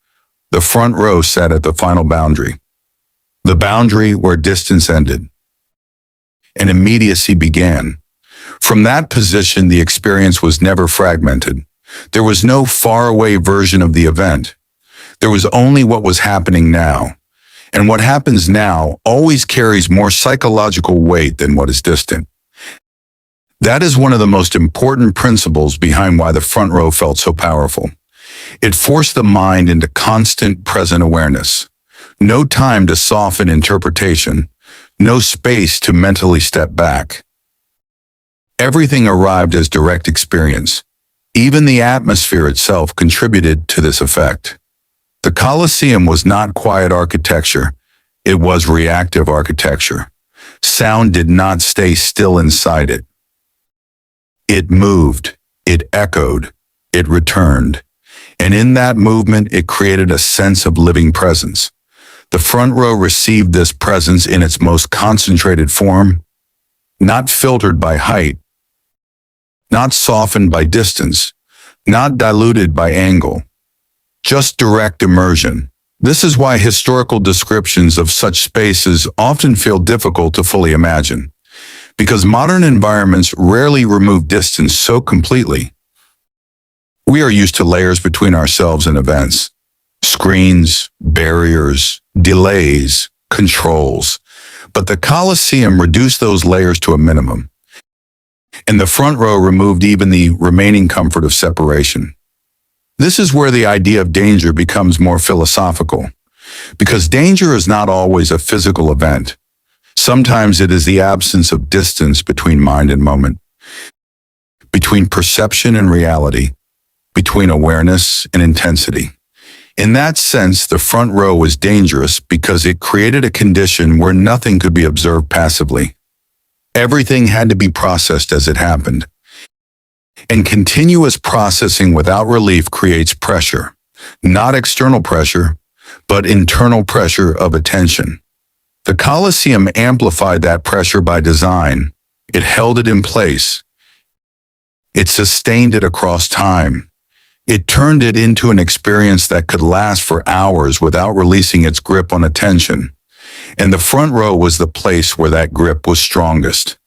Speaker 2: the front row sat at the final boundary. The boundary where distance ended and immediacy began. From that position, the experience was never fragmented. There was no faraway version of the event. There was only what was happening now. And what happens now always carries more psychological weight than what is distant. That is one of the most important principles behind why the front row felt so powerful. It forced the mind into constant present awareness. No time to soften interpretation. No space to mentally step back. Everything arrived as direct experience. Even the atmosphere itself contributed to this effect. The Colosseum was not quiet architecture. It was reactive architecture. Sound did not stay still inside it. It moved, it echoed, it returned. And in that movement, it created a sense of living presence. The front row received this presence in its most concentrated form, not filtered by height, not softened by distance, not diluted by angle, just direct immersion. This is why historical descriptions of such spaces often feel difficult to fully imagine, because modern environments rarely remove distance so completely. We are used to layers between ourselves and events. Screens, barriers, delays, controls. But the Colosseum reduced those layers to a minimum. And the front row removed even the remaining comfort of separation. This is where the idea of danger becomes more philosophical. Because danger is not always a physical event. Sometimes it is the absence of distance between mind and moment. Between perception and reality. Between awareness and intensity. In that sense, the front row was dangerous because it created a condition where nothing could be observed passively. Everything had to be processed as it happened. And continuous processing without relief creates pressure. Not external pressure, but internal pressure of attention. The Colosseum amplified that pressure by design. It held it in place. It sustained it across time. It turned it into an experience that could last for hours without releasing its grip on attention. And the front row was the place where that grip was strongest.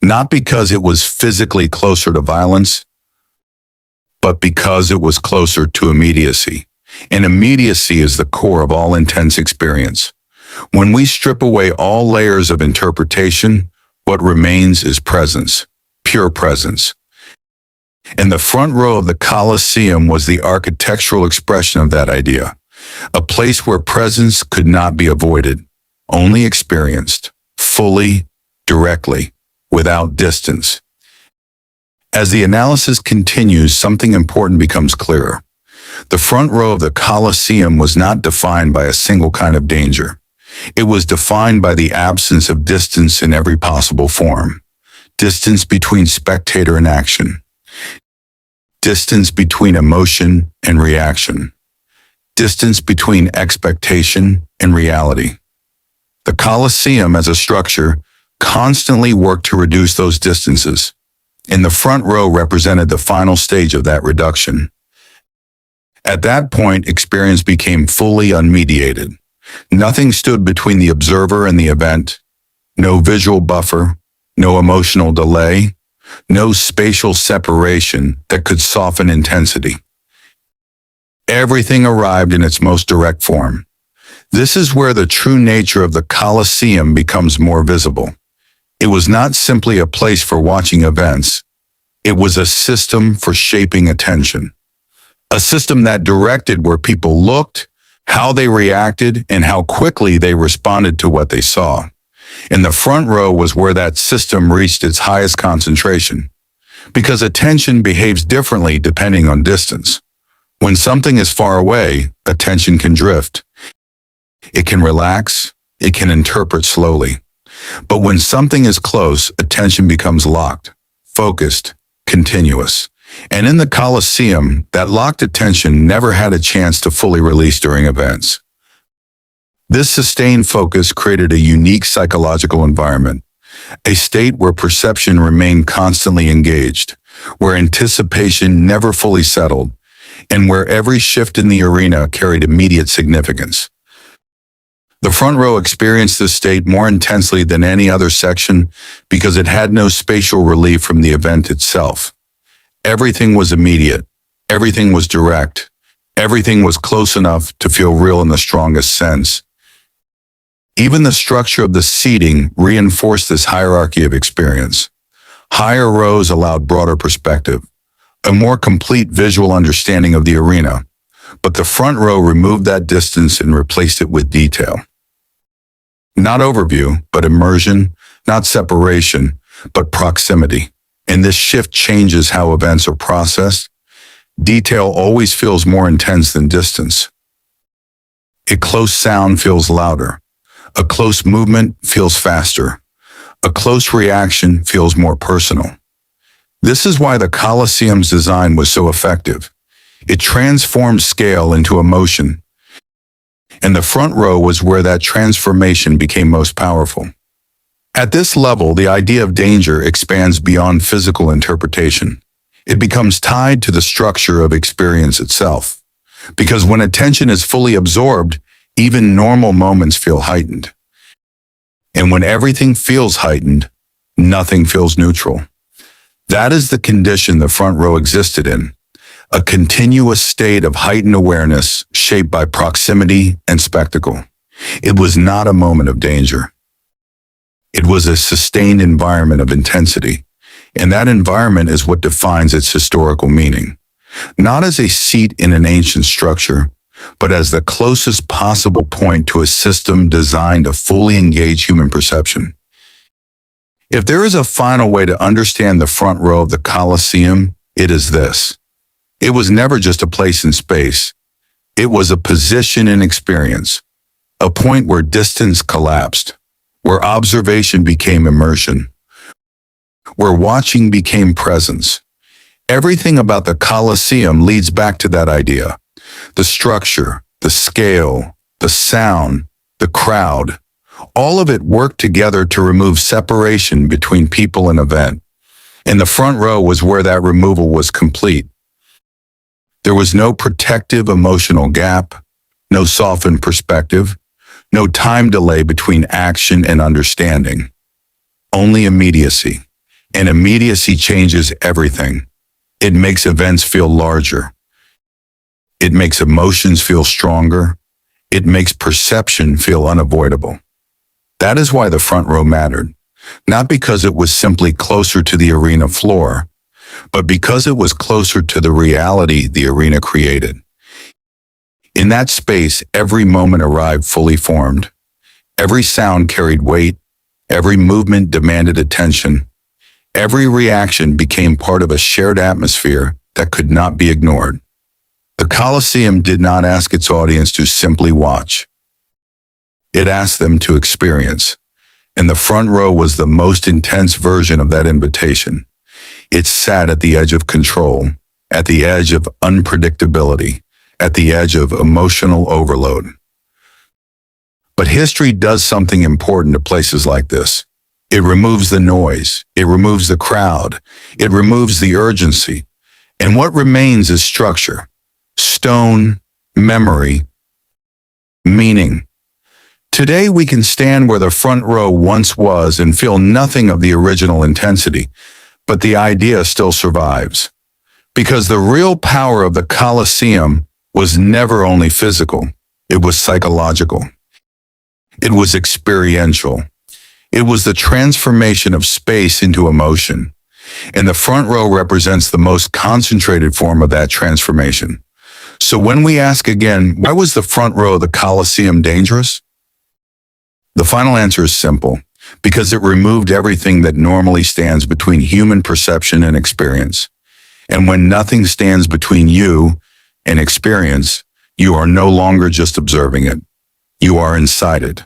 Speaker 2: Not because it was physically closer to violence, but because it was closer to immediacy. And immediacy is the core of all intense experience. When we strip away all layers of interpretation, what remains is presence, pure presence. And the front row of the Colosseum was the architectural expression of that idea, a place where presence could not be avoided, only experienced, fully, directly, without distance. As the analysis continues, something important becomes clearer. The front row of the Colosseum was not defined by a single kind of danger. It was defined by the absence of distance in every possible form. Distance between spectator and action. Distance between emotion and reaction. Distance between expectation and reality. The Colosseum as a structure constantly worked to reduce those distances, and the front row represented the final stage of that reduction. At that point, experience became fully unmediated. Nothing stood between the observer and the event. No visual buffer, no emotional delay, no spatial separation that could soften intensity. Everything arrived in its most direct form. This is where the true nature of the Colosseum becomes more visible. It was not simply a place for watching events. It was a system for shaping attention. A system that directed where people looked, how they reacted, and how quickly they responded to what they saw. And the front row was where that system reached its highest concentration. Because attention behaves differently depending on distance. When something is far away, attention can drift. It can relax, it can interpret slowly. But when something is close, attention becomes locked, focused, continuous. And in the Colosseum, that locked attention never had a chance to fully release during events. This sustained focus created a unique psychological environment, a state where perception remained constantly engaged, where anticipation never fully settled, and where every shift in the arena carried immediate significance. The front row experienced this state more intensely than any other section because it had no spatial relief from the event itself. Everything was immediate. Everything was direct. Everything was close enough to feel real in the strongest sense. Even the structure of the seating reinforced this hierarchy of experience. Higher rows allowed broader perspective, a more complete visual understanding of the arena, but the front row removed that distance and replaced it with detail. Not overview, but immersion, not separation, but proximity. And this shift changes how events are processed. Detail always feels more intense than distance. A close sound feels louder. A close movement feels faster. A close reaction feels more personal. This is why the Colosseum's design was so effective. It transformed scale into emotion. And the front row was where that transformation became most powerful. At this level, the idea of danger expands beyond physical interpretation. It becomes tied to the structure of experience itself. Because when attention is fully absorbed, even normal moments feel heightened. And when everything feels heightened, nothing feels neutral. That is the condition the front row existed in, a continuous state of heightened awareness shaped by proximity and spectacle. It was not a moment of danger. It was a sustained environment of intensity, and that environment is what defines its historical meaning. Not as a seat in an ancient structure, but as the closest possible point to a system designed to fully engage human perception. If there is a final way to understand the front row of the Colosseum, it is this. It was never just a place in space. It was a position in experience, a point where distance collapsed, where observation became immersion, where watching became presence. Everything about the Colosseum leads back to that idea. The structure, the scale, the sound, the crowd, all of it worked together to remove separation between people and event. And the front row was where that removal was complete. There was no protective emotional gap, no softened perspective, no time delay between action and understanding. Only immediacy. And immediacy changes everything. It makes events feel larger. It makes emotions feel stronger. It makes perception feel unavoidable. That is why the front row mattered, not because it was simply closer to the arena floor, but because it was closer to the reality the arena created. In that space, every moment arrived fully formed. Every sound carried weight. Every movement demanded attention. Every reaction became part of a shared atmosphere that could not be ignored. The Colosseum did not ask its audience to simply watch. It asked them to experience. And the front row was the most intense version of that invitation. It sat at the edge of control, at the edge of unpredictability, at the edge of emotional overload. But history does something important to places like this. It removes the noise. It removes the crowd. It removes the urgency. And what remains is structure, stone, memory, meaning. Today we can stand where the front row once was and feel nothing of the original intensity, but the idea still survives. Because the real power of the Colosseum was never only physical, it was psychological. It was experiential. It was the transformation of space into emotion. And the front row represents the most concentrated form of that transformation. So when we ask again, why was the front row of the Colosseum dangerous? The final answer is simple, because it removed everything that normally stands between human perception and experience. And when nothing stands between you and experience, you are no longer just observing it. You are inside it.